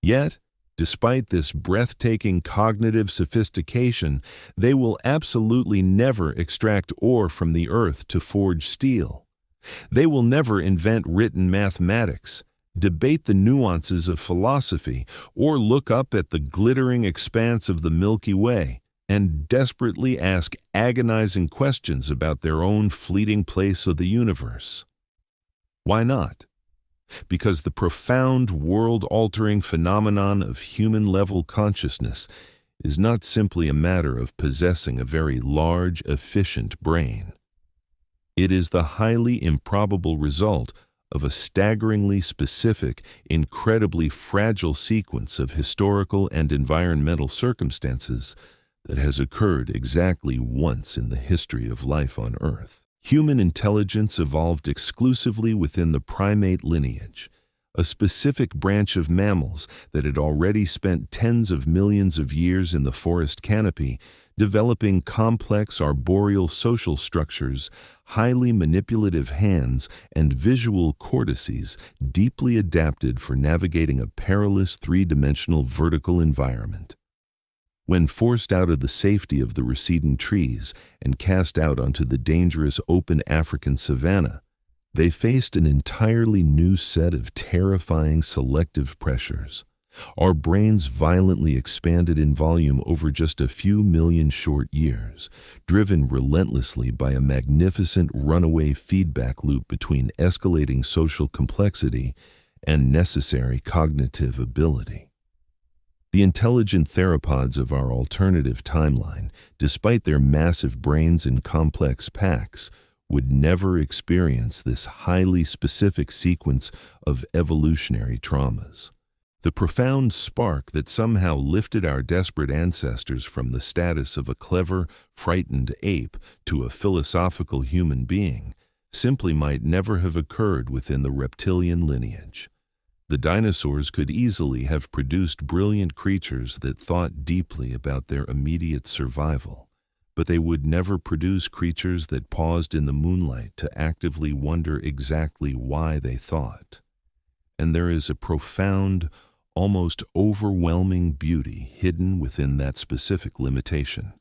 Yet, despite this breathtaking cognitive sophistication, they will absolutely never extract ore from the earth to forge steel. They will never invent written mathematics, debate the nuances of philosophy, or look up at the glittering expanse of the Milky Way and desperately ask agonizing questions about their own fleeting place of the universe. Why not? Because the profound, world-altering phenomenon of human-level consciousness is not simply a matter of possessing a very large, efficient brain. It is the highly improbable result of a staggeringly specific, incredibly fragile sequence of historical and environmental circumstances that has occurred exactly once in the history of life on Earth. Human intelligence evolved exclusively within the primate lineage, a specific branch of mammals that had already spent tens of millions of years in the forest canopy, developing complex arboreal social structures, highly manipulative hands, and visual cortices deeply adapted for navigating a perilous three-dimensional vertical environment. When forced out of the safety of the receding trees and cast out onto the dangerous open African savanna, they faced an entirely new set of terrifying selective pressures. Our brains violently expanded in volume over just a few million short years, driven relentlessly by a magnificent runaway feedback loop between escalating social complexity and necessary cognitive ability. The intelligent theropods of our alternative timeline, despite their massive brains and complex packs, would never experience this highly specific sequence of evolutionary traumas. The profound spark that somehow lifted our desperate ancestors from the status of a clever, frightened ape to a philosophical human being simply might never have occurred within the reptilian lineage. The dinosaurs could easily have produced brilliant creatures that thought deeply about their immediate survival, but they would never produce creatures that paused in the moonlight to actively wonder exactly why they thought. And there is a profound, almost overwhelming beauty hidden within that specific limitation.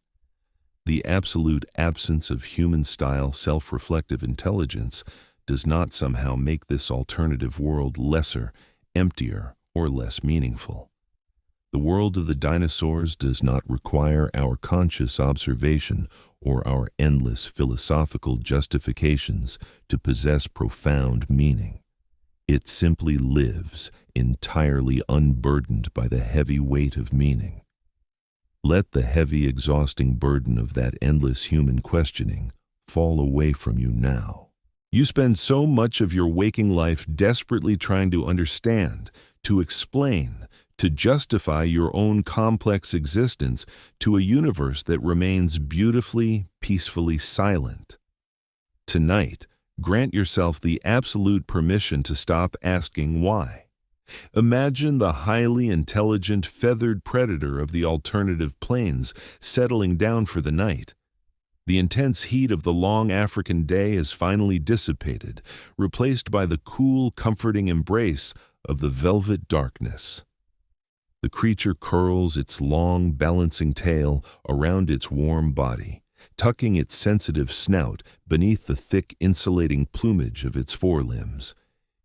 The absolute absence of human-style self-reflective intelligence does not somehow make this alternative world lesser, emptier, or less meaningful. The world of the dinosaurs does not require our conscious observation or our endless philosophical justifications to possess profound meaning. It simply lives, entirely unburdened by the heavy weight of meaning. Let the heavy, exhausting burden of that endless human questioning fall away from you now. You spend so much of your waking life desperately trying to understand, to explain, to justify your own complex existence to a universe that remains beautifully, peacefully silent. Tonight, grant yourself the absolute permission to stop asking why. Imagine the highly intelligent feathered predator of the alternative plains settling down for the night. The intense heat of the long African day is finally dissipated, replaced by the cool, comforting embrace of the velvet darkness. The creature curls its long, balancing tail around its warm body, tucking its sensitive snout beneath the thick, insulating plumage of its forelimbs.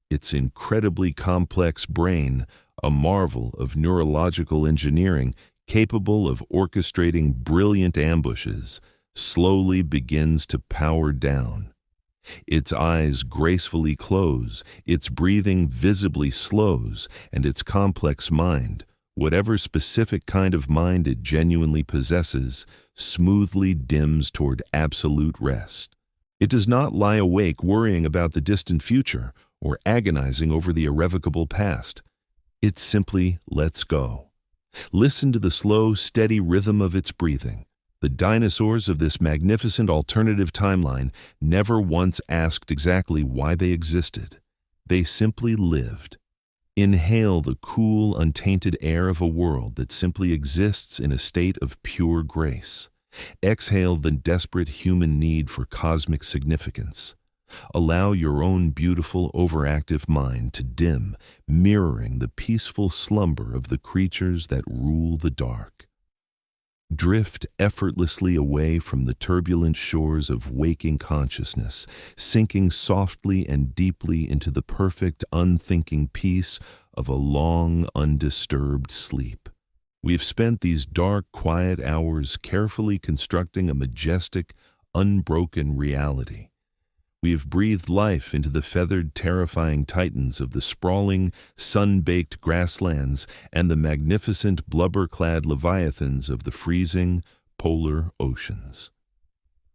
Its incredibly complex brain, a marvel of neurological engineering capable of orchestrating brilliant ambushes, slowly begins to power down. Its eyes gracefully close, its breathing visibly slows, and its complex mind, whatever specific kind of mind it genuinely possesses, smoothly dims toward absolute rest. It does not lie awake worrying about the distant future or agonizing over the irrevocable past. It simply lets go. Listen to the slow, steady rhythm of its breathing. The dinosaurs of this magnificent alternative timeline never once asked exactly why they existed. They simply lived. Inhale the cool, untainted air of a world that simply exists in a state of pure grace. Exhale the desperate human need for cosmic significance. Allow your own beautiful, overactive mind to dim, mirroring the peaceful slumber of the creatures that rule the dark. Drift effortlessly away from the turbulent shores of waking consciousness, sinking softly and deeply into the perfect, unthinking peace of a long, undisturbed sleep. We've spent these dark, quiet hours carefully constructing a majestic, unbroken reality. We have breathed life into the feathered, terrifying titans of the sprawling, sun-baked grasslands and the magnificent, blubber-clad leviathans of the freezing, polar oceans.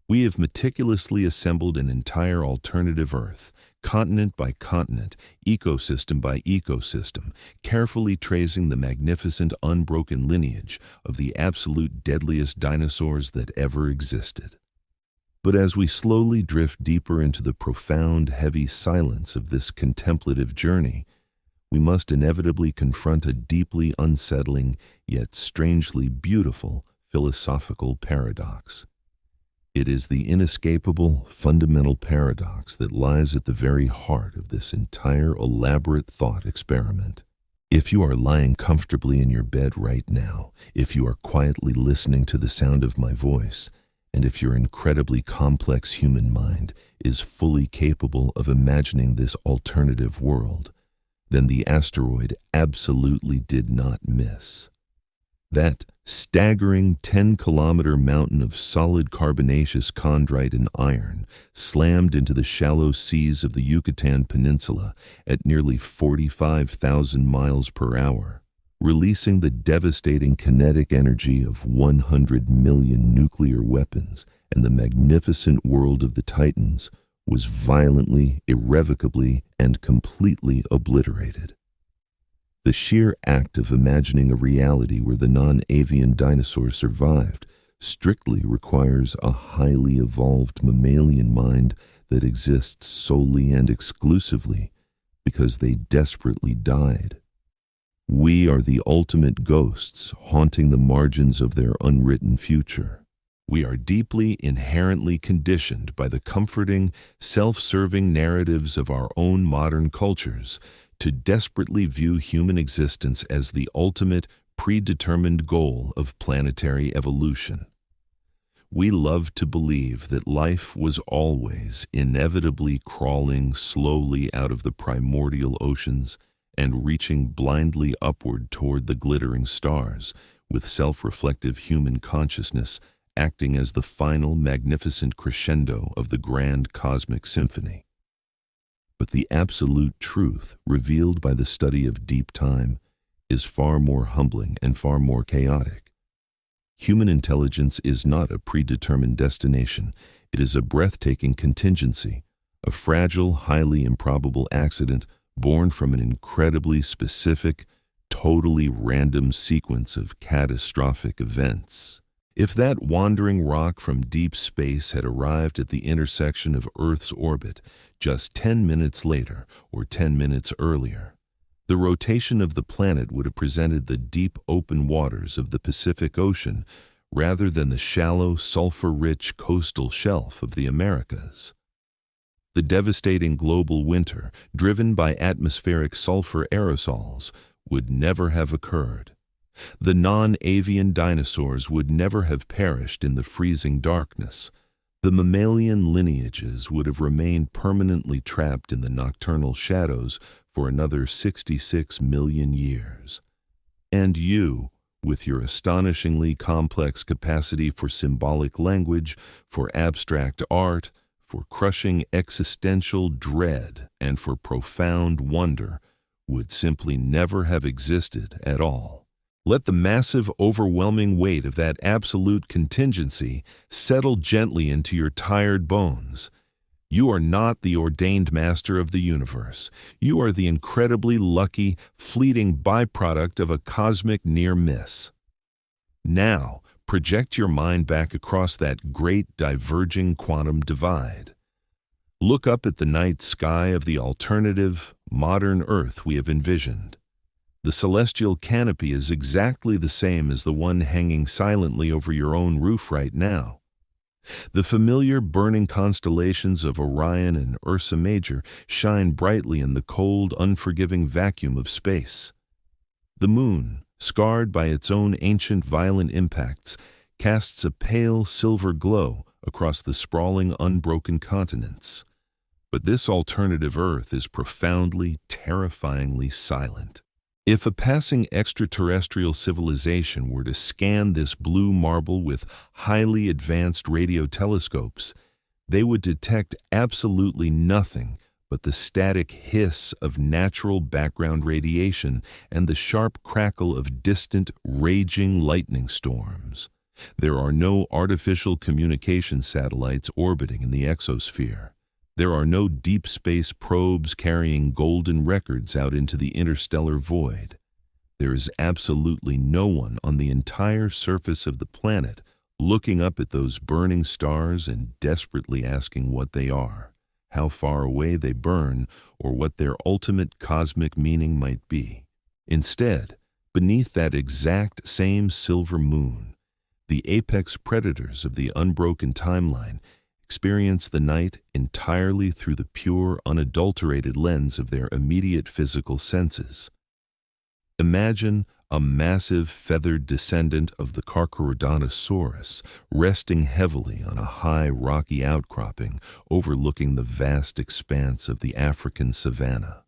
We have meticulously assembled an entire alternative Earth, continent by continent, ecosystem by ecosystem, carefully tracing the magnificent, unbroken lineage of the absolute deadliest dinosaurs that ever existed. But as we slowly drift deeper into the profound, heavy silence of this contemplative journey, we must inevitably confront a deeply unsettling, yet strangely beautiful, philosophical paradox. It is the inescapable, fundamental paradox that lies at the very heart of this entire elaborate thought experiment. If you are lying comfortably in your bed right now, if you are quietly listening to the sound of my voice, and if your incredibly complex human mind is fully capable of imagining this alternative world, then the asteroid absolutely did not miss. That staggering 10-kilometer mountain of solid carbonaceous chondrite and iron slammed into the shallow seas of the Yucatan Peninsula at nearly 45,000 miles per hour. Releasing the devastating kinetic energy of 100 million nuclear weapons, and the magnificent world of the Titans was violently, irrevocably, and completely obliterated. The sheer act of imagining a reality where the non-avian dinosaur survived strictly requires a highly evolved mammalian mind that exists solely and exclusively because they desperately died. We are the ultimate ghosts haunting the margins of their unwritten future. We are deeply, inherently conditioned by the comforting, self-serving narratives of our own modern cultures to desperately view human existence as the ultimate, predetermined goal of planetary evolution. We love to believe that life was always inevitably crawling slowly out of the primordial oceans and reaching blindly upward toward the glittering stars, with self-reflective human consciousness acting as the final magnificent crescendo of the grand cosmic symphony. But the absolute truth, revealed by the study of deep time, is far more humbling and far more chaotic. Human intelligence is not a predetermined destination. It is a breathtaking contingency, a fragile, highly improbable accident born from an incredibly specific, totally random sequence of catastrophic events. If that wandering rock from deep space had arrived at the intersection of Earth's orbit just 10 minutes later or 10 minutes earlier, the rotation of the planet would have presented the deep open waters of the Pacific Ocean rather than the shallow, sulfur-rich coastal shelf of the Americas. The devastating global winter, driven by atmospheric sulfur aerosols, would never have occurred. The non-avian dinosaurs would never have perished in the freezing darkness. The mammalian lineages would have remained permanently trapped in the nocturnal shadows for another 66 million years. And you, with your astonishingly complex capacity for symbolic language, for abstract art, for crushing existential dread, and for profound wonder, would simply never have existed at all. Let the massive, overwhelming weight of that absolute contingency settle gently into your tired bones. You are not the ordained master of the universe. You are the incredibly lucky, fleeting byproduct of a cosmic near miss. Now, project your mind back across that great diverging quantum divide. Look up at the night sky of the alternative, modern Earth we have envisioned. The celestial canopy is exactly the same as the one hanging silently over your own roof right now. The familiar burning constellations of Orion and Ursa Major shine brightly in the cold, unforgiving vacuum of space. The moon, scarred by its own ancient violent impacts, casts a pale silver glow across the sprawling, unbroken continents. But this alternative Earth is profoundly, terrifyingly silent. If a passing extraterrestrial civilization were to scan this blue marble with highly advanced radio telescopes, they would detect absolutely nothing but the static hiss of natural background radiation and the sharp crackle of distant, raging lightning storms. There are no artificial communication satellites orbiting in the exosphere. There are no deep space probes carrying golden records out into the interstellar void. There is absolutely no one on the entire surface of the planet looking up at those burning stars and desperately asking what they are, how far away they burn, or what their ultimate cosmic meaning might be. Instead, beneath that exact same silver moon, the apex predators of the unbroken timeline experience the night entirely through the pure, unadulterated lens of their immediate physical senses. Imagine a massive feathered descendant of the Carcharodontosaurus resting heavily on a high rocky outcropping overlooking the vast expanse of the African savanna.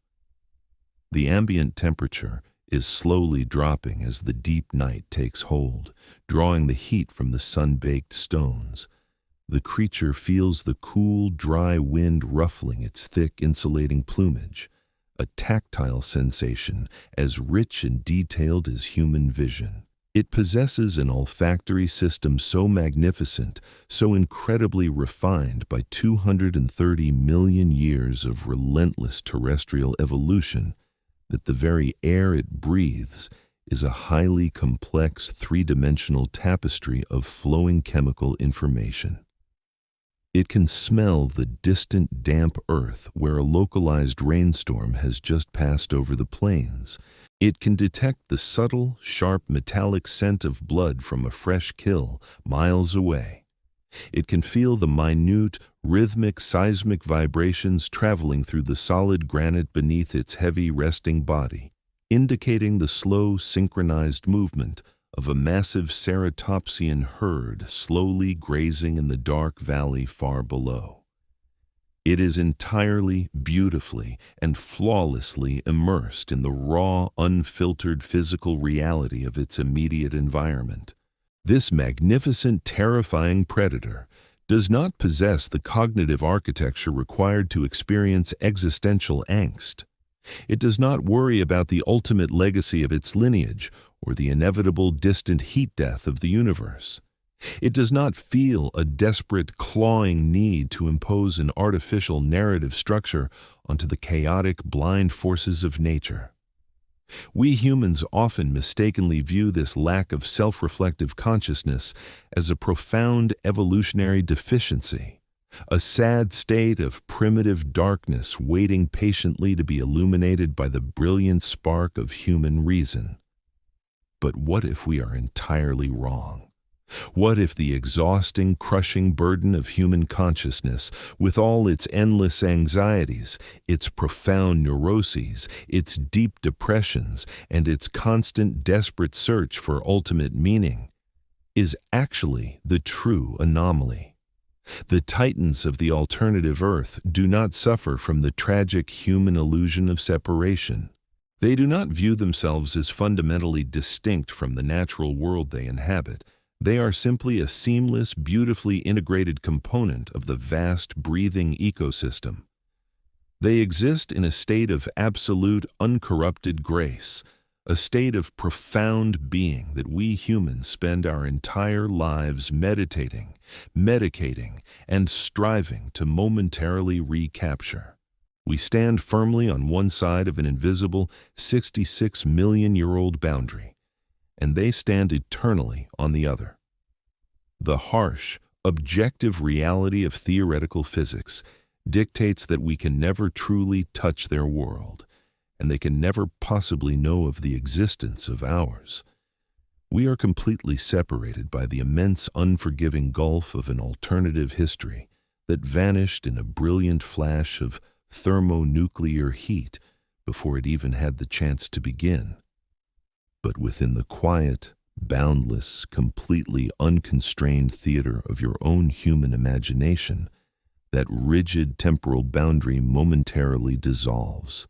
The ambient temperature is slowly dropping as the deep night takes hold, drawing the heat from the sun-baked stones. The creature feels the cool, dry wind ruffling its thick, insulating plumage, a tactile sensation as rich and detailed as human vision. It possesses an olfactory system so magnificent, so incredibly refined by 230 million years of relentless terrestrial evolution, that the very air it breathes is a highly complex three-dimensional tapestry of flowing chemical information. It can smell the distant damp earth where a localized rainstorm has just passed over the plains. It can detect the subtle, sharp metallic scent of blood from a fresh kill miles away. It can feel the minute, rhythmic seismic vibrations traveling through the solid granite beneath its heavy resting body, indicating the slow, synchronized movement of a massive ceratopsian herd slowly grazing in the dark valley far below. It is entirely, beautifully, and flawlessly immersed in the raw, unfiltered physical reality of its immediate environment. This magnificent, terrifying predator does not possess the cognitive architecture required to experience existential angst. It does not worry about the ultimate legacy of its lineage or the inevitable distant heat death of the universe. It does not feel a desperate, clawing need to impose an artificial narrative structure onto the chaotic, blind forces of nature. We humans often mistakenly view this lack of self-reflective consciousness as a profound evolutionary deficiency, a sad state of primitive darkness waiting patiently to be illuminated by the brilliant spark of human reason. But what if we are entirely wrong? What if the exhausting, crushing burden of human consciousness, with all its endless anxieties, its profound neuroses, its deep depressions, and its constant, desperate search for ultimate meaning, is actually the true anomaly? The titans of the alternative Earth do not suffer from the tragic human illusion of separation. They do not view themselves as fundamentally distinct from the natural world they inhabit. They are simply a seamless, beautifully integrated component of the vast, breathing ecosystem. They exist in a state of absolute, uncorrupted grace, a state of profound being that we humans spend our entire lives meditating, medicating, and striving to momentarily recapture. We stand firmly on one side of an invisible 66-million-year-old boundary, and they stand eternally on the other. The harsh, objective reality of theoretical physics dictates that we can never truly touch their world, and they can never possibly know of the existence of ours. We are completely separated by the immense, unforgiving gulf of an alternative history that vanished in a brilliant flash of thermonuclear heat before it even had the chance to begin. But within the quiet, boundless, completely unconstrained theater of your own human imagination, that rigid temporal boundary momentarily dissolves.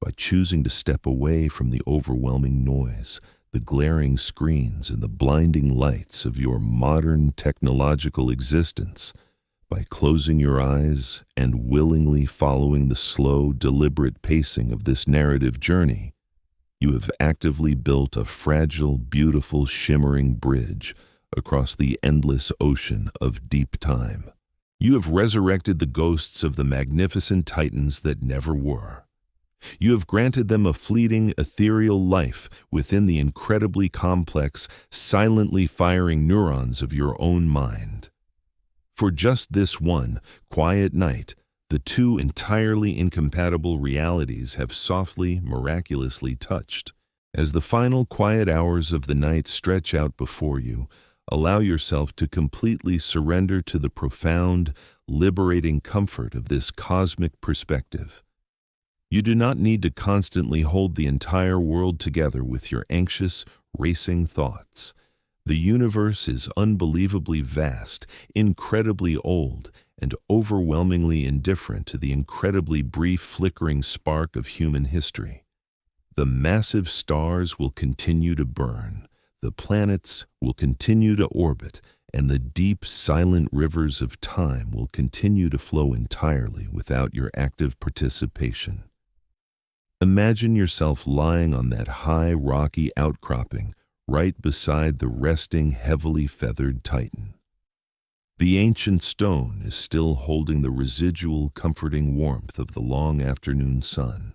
By choosing to step away from the overwhelming noise, the glaring screens, and the blinding lights of your modern technological existence, by closing your eyes and willingly following the slow, deliberate pacing of this narrative journey, you have actively built a fragile, beautiful, shimmering bridge across the endless ocean of deep time. You have resurrected the ghosts of the magnificent titans that never were. You have granted them a fleeting, ethereal life within the incredibly complex, silently firing neurons of your own mind. For just this one quiet night, the two entirely incompatible realities have softly, miraculously touched. As the final quiet hours of the night stretch out before you, allow yourself to completely surrender to the profound, liberating comfort of this cosmic perspective. You do not need to constantly hold the entire world together with your anxious, racing thoughts. The universe is unbelievably vast, incredibly old, and overwhelmingly indifferent to the incredibly brief flickering spark of human history. The massive stars will continue to burn, the planets will continue to orbit, and the deep, silent rivers of time will continue to flow entirely without your active participation. Imagine yourself lying on that high, rocky outcropping right beside the resting, heavily feathered titan. The ancient stone is still holding the residual, comforting warmth of the long afternoon sun.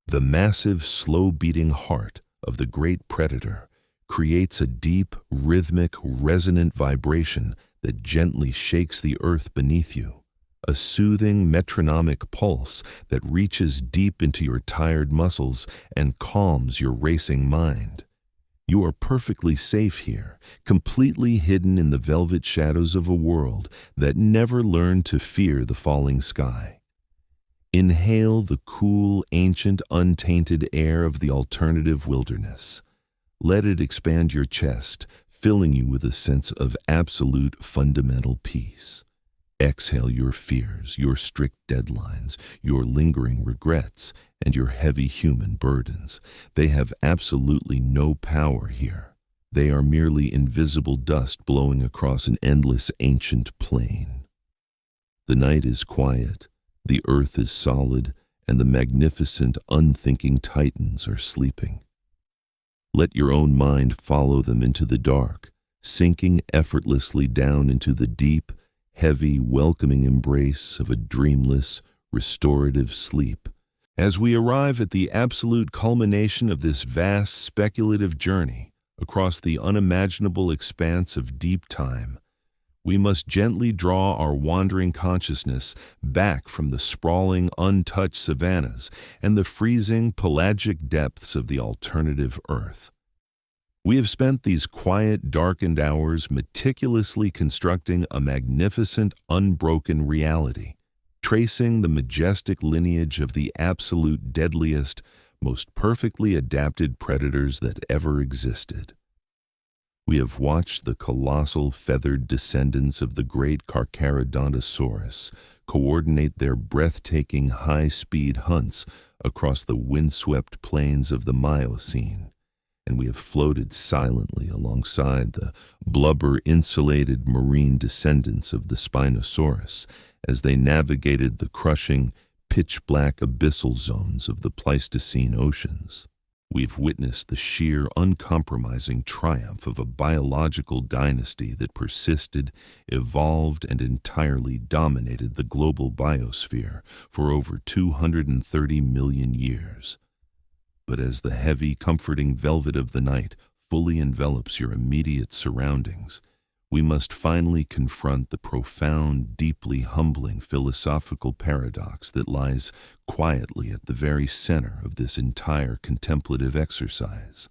The massive, slow-beating heart of the great predator creates a deep, rhythmic, resonant vibration that gently shakes the earth beneath you, a soothing metronomic pulse that reaches deep into your tired muscles and calms your racing mind. You are perfectly safe here, completely hidden in the velvet shadows of a world that never learned to fear the falling sky. Inhale the cool, ancient, untainted air of the alternative wilderness. Let it expand your chest, filling you with a sense of absolute fundamental peace. Exhale your fears, your strict deadlines, your lingering regrets, and your heavy human burdens. They have absolutely no power here. They are merely invisible dust blowing across an endless ancient plain. The night is quiet, the earth is solid, and the magnificent, unthinking titans are sleeping. Let your own mind follow them into the dark, sinking effortlessly down into the deep, heavy, welcoming embrace of a dreamless, restorative sleep. As we arrive at the absolute culmination of this vast speculative journey across the unimaginable expanse of deep time, we must gently draw our wandering consciousness back from the sprawling, untouched savannas and the freezing, pelagic depths of the alternative earth. We have spent these quiet, darkened hours meticulously constructing a magnificent, unbroken reality, tracing the majestic lineage of the absolute deadliest, most perfectly adapted predators that ever existed. We have watched the colossal feathered descendants of the great Dinosaurs coordinate their breathtaking high-speed hunts across the windswept plains of the Miocene, and we have floated silently alongside the blubber-insulated marine descendants of the Spinosaurus as they navigated the crushing, pitch-black abyssal zones of the Pleistocene oceans. We've witnessed the sheer, uncompromising triumph of a biological dynasty that persisted, evolved, and entirely dominated the global biosphere for over 230 million years. But as the heavy, comforting velvet of the night fully envelops your immediate surroundings, we must finally confront the profound, deeply humbling philosophical paradox that lies quietly at the very center of this entire contemplative exercise.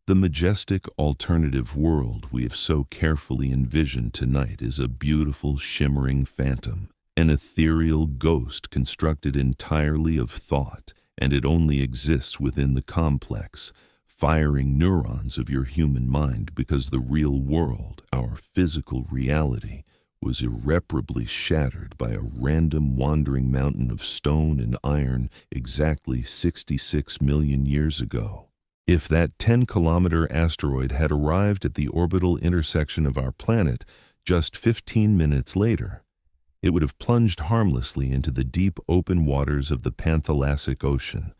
The majestic alternative world we have so carefully envisioned tonight is a beautiful, shimmering phantom, an ethereal ghost constructed entirely of thought, and it only exists within the complex, firing neurons of your human mind because the real world, our physical reality, was irreparably shattered by a random wandering mountain of stone and iron exactly 66 million years ago. If that 10-kilometer asteroid had arrived at the orbital intersection of our planet just 15 minutes later, it would have plunged harmlessly into the deep open waters of the Panthalassic Ocean,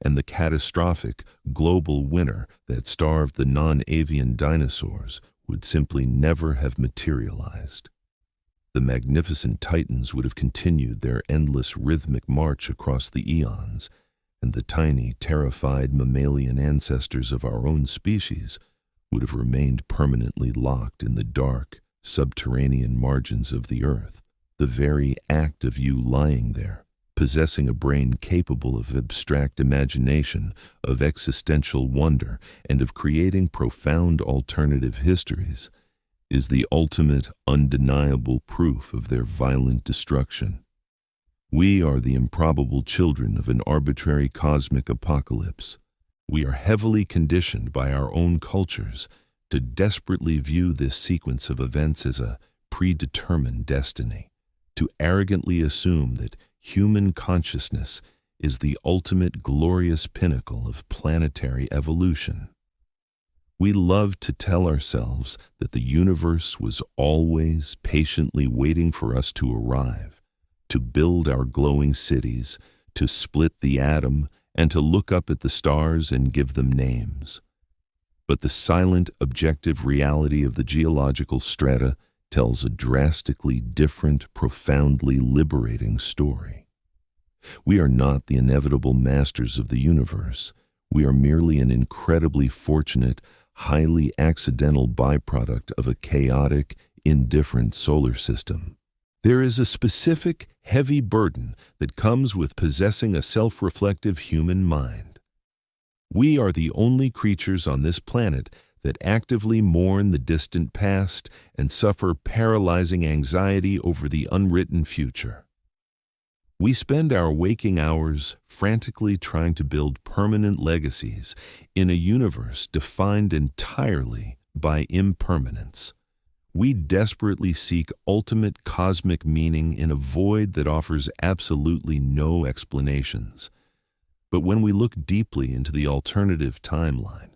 and the catastrophic global winter that starved the non-avian dinosaurs would simply never have materialized. The magnificent titans would have continued their endless rhythmic march across the eons, and the tiny, terrified mammalian ancestors of our own species would have remained permanently locked in the dark, subterranean margins of the earth. The very act of you lying there, possessing a brain capable of abstract imagination, of existential wonder, and of creating profound alternative histories, is the ultimate, undeniable proof of their violent destruction. We are the improbable children of an arbitrary cosmic apocalypse. We are heavily conditioned by our own cultures to desperately view this sequence of events as a predetermined destiny, to arrogantly assume that human consciousness is the ultimate glorious pinnacle of planetary evolution. We love to tell ourselves that the universe was always patiently waiting for us to arrive, to build our glowing cities, to split the atom, and to look up at the stars and give them names. But the silent, objective reality of the geological strata tells a drastically different, profoundly liberating story. We are not the inevitable masters of the universe. We are merely an incredibly fortunate, highly accidental byproduct of a chaotic, indifferent solar system. There is a specific, heavy burden that comes with possessing a self-reflective human mind. We are the only creatures on this planet that actively mourn the distant past and suffer paralyzing anxiety over the unwritten future. We spend our waking hours frantically trying to build permanent legacies in a universe defined entirely by impermanence. We desperately seek ultimate cosmic meaning in a void that offers absolutely no explanations. But when we look deeply into the alternative timeline,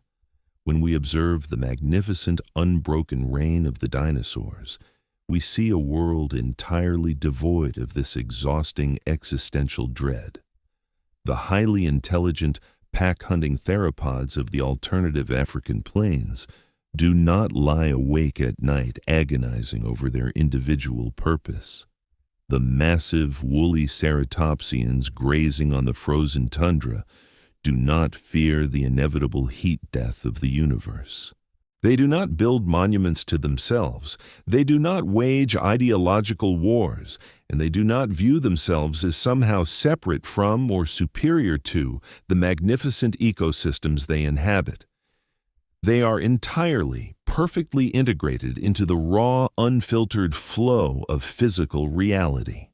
when we observe the magnificent unbroken reign of the dinosaurs, we see a world entirely devoid of this exhausting existential dread. The highly intelligent, pack-hunting theropods of the alternative African plains do not lie awake at night agonizing over their individual purpose. The massive, woolly ceratopsians grazing on the frozen tundra do not fear the inevitable heat death of the universe. They do not build monuments to themselves, they do not wage ideological wars, and they do not view themselves as somehow separate from or superior to the magnificent ecosystems they inhabit. They are entirely, perfectly integrated into the raw, unfiltered flow of physical reality.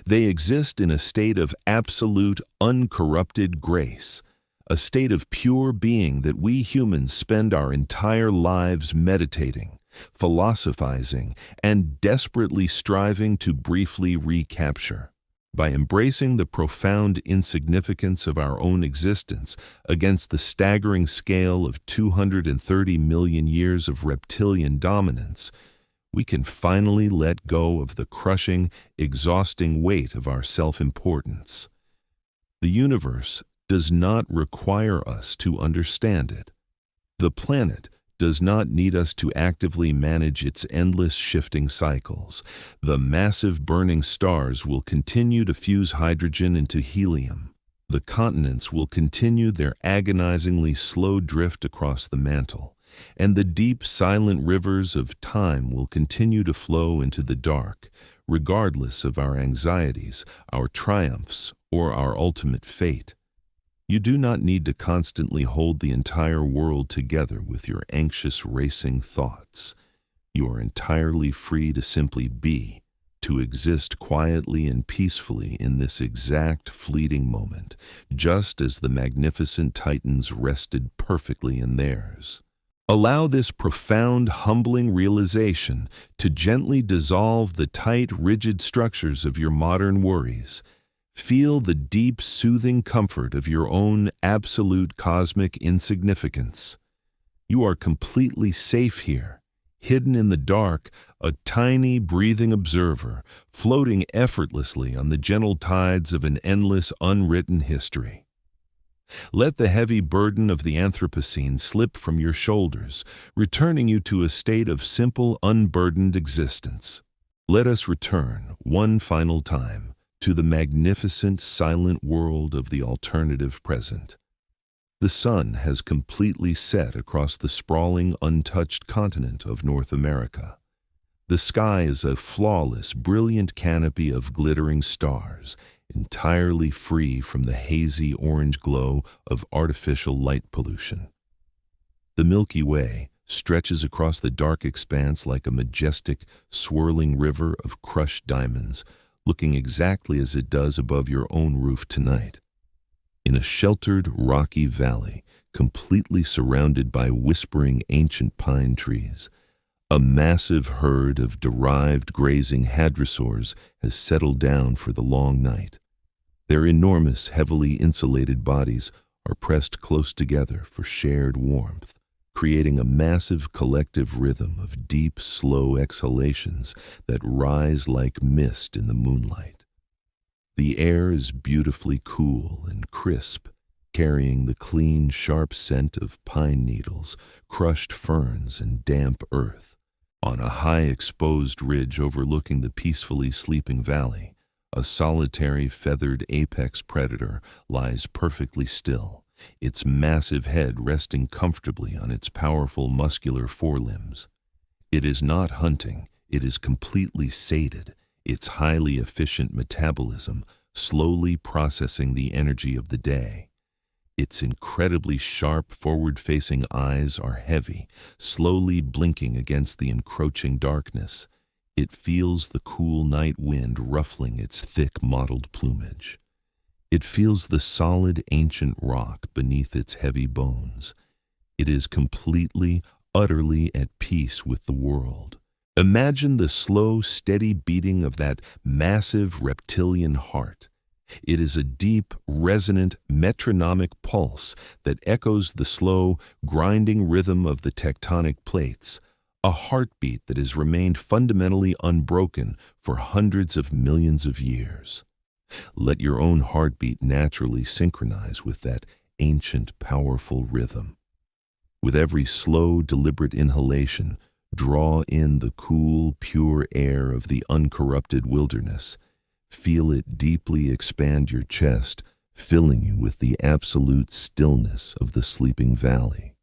They exist in a state of absolute, uncorrupted grace, a state of pure being that we humans spend our entire lives meditating, philosophizing, and desperately striving to briefly recapture. By embracing the profound insignificance of our own existence against the staggering scale of 230 million years of reptilian dominance, we can finally let go of the crushing, exhausting weight of our self-importance. The universe does not require us to understand it. The planet does not need us to actively manage its endless shifting cycles. The massive burning stars will continue to fuse hydrogen into helium. The continents will continue their agonizingly slow drift across the mantle, and the deep, silent rivers of time will continue to flow into the dark, regardless of our anxieties, our triumphs, or our ultimate fate. You do not need to constantly hold the entire world together with your anxious, racing thoughts. You are entirely free to simply be, to exist quietly and peacefully in this exact fleeting moment, just as the magnificent titans rested perfectly in theirs. Allow this profound, humbling realization to gently dissolve the tight, rigid structures of your modern worries. Feel the deep, soothing comfort of your own absolute cosmic insignificance. You are completely safe here, hidden in the dark, a tiny, breathing observer, floating effortlessly on the gentle tides of an endless, unwritten history. Let the heavy burden of the Anthropocene slip from your shoulders, returning you to a state of simple, unburdened existence. Let us return, one final time, to the magnificent, silent world of the alternative present. The sun has completely set across the sprawling, untouched continent of North America. The sky is a flawless, brilliant canopy of glittering stars, entirely free from the hazy orange glow of artificial light pollution. The Milky Way stretches across the dark expanse like a majestic, swirling river of crushed diamonds, looking exactly as it does above your own roof tonight. In a sheltered, rocky valley, completely surrounded by whispering ancient pine trees, a massive herd of derived grazing hadrosaurs has settled down for the long night. Their enormous, heavily insulated bodies are pressed close together for shared warmth, creating a massive collective rhythm of deep, slow exhalations that rise like mist in the moonlight. The air is beautifully cool and crisp, carrying the clean, sharp scent of pine needles, crushed ferns, and damp earth. On a high exposed ridge overlooking the peacefully sleeping valley, a solitary feathered apex predator lies perfectly still, its massive head resting comfortably on its powerful muscular forelimbs. It is not hunting, it is completely sated, its highly efficient metabolism slowly processing the energy of the day. Its incredibly sharp, forward-facing eyes are heavy, slowly blinking against the encroaching darkness. It feels the cool night wind ruffling its thick, mottled plumage. It feels the solid, ancient rock beneath its heavy bones. It is completely, utterly at peace with the world. Imagine the slow, steady beating of that massive reptilian heart. It is a deep, resonant, metronomic pulse that echoes the slow, grinding rhythm of the tectonic plates, a heartbeat that has remained fundamentally unbroken for hundreds of millions of years. Let your own heartbeat naturally synchronize with that ancient, powerful rhythm. With every slow, deliberate inhalation, draw in the cool, pure air of the uncorrupted wilderness. Feel it deeply expand your chest, filling you with the absolute stillness of the sleeping valley.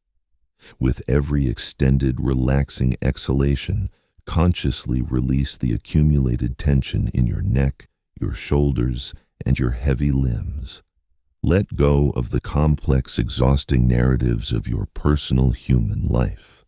With every extended, relaxing exhalation, consciously release the accumulated tension in your neck, your shoulders, and your heavy limbs. Let go of the complex, exhausting narratives of your personal human life.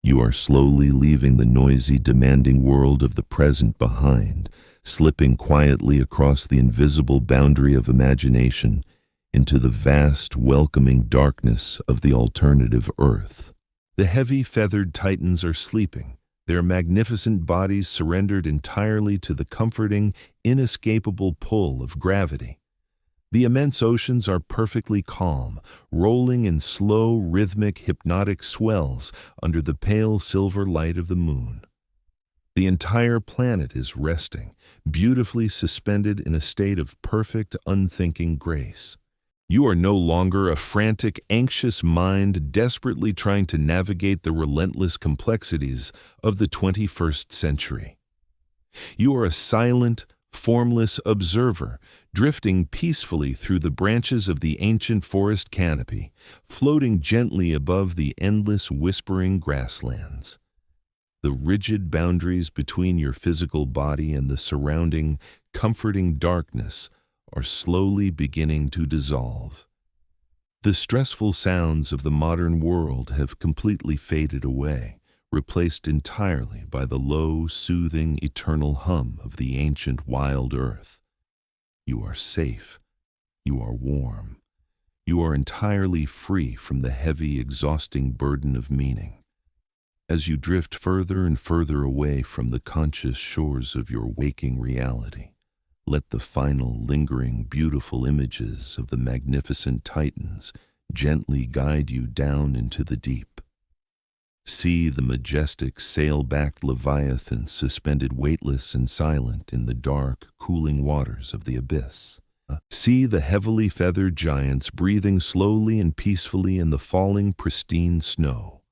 You are slowly leaving the noisy, demanding world of the present behind, slipping quietly across the invisible boundary of imagination into the vast, welcoming darkness of the alternative earth. The heavy feathered titans are sleeping, their magnificent bodies surrendered entirely to the comforting, inescapable pull of gravity. The immense oceans are perfectly calm, rolling in slow, rhythmic, hypnotic swells under the pale silver light of the moon. The entire planet is resting, beautifully suspended in a state of perfect, unthinking grace. You are no longer a frantic, anxious mind desperately trying to navigate the relentless complexities of the 21st century. You are a silent, formless observer, drifting peacefully through the branches of the ancient forest canopy, floating gently above the endless whispering grasslands. The rigid boundaries between your physical body and the surrounding, comforting darkness are slowly beginning to dissolve. The stressful sounds of the modern world have completely faded away, replaced entirely by the low, soothing, eternal hum of the ancient wild earth. You are safe. You are warm. You are entirely free from the heavy, exhausting burden of meaning. As you drift further and further away from the conscious shores of your waking reality, let the final, lingering, beautiful images of the magnificent titans gently guide you down into the deep. See the majestic, sail-backed leviathans suspended weightless and silent in the dark, cooling waters of the abyss. See the heavily feathered giants breathing slowly and peacefully in the falling, pristine snow.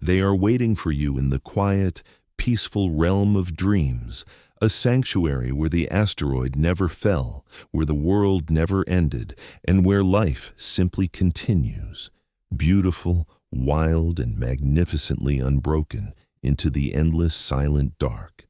They are waiting for you in the quiet, peaceful realm of dreams, a sanctuary where the asteroid never fell, where the world never ended, and where life simply continues, beautiful, wild, and magnificently unbroken, into the endless silent dark.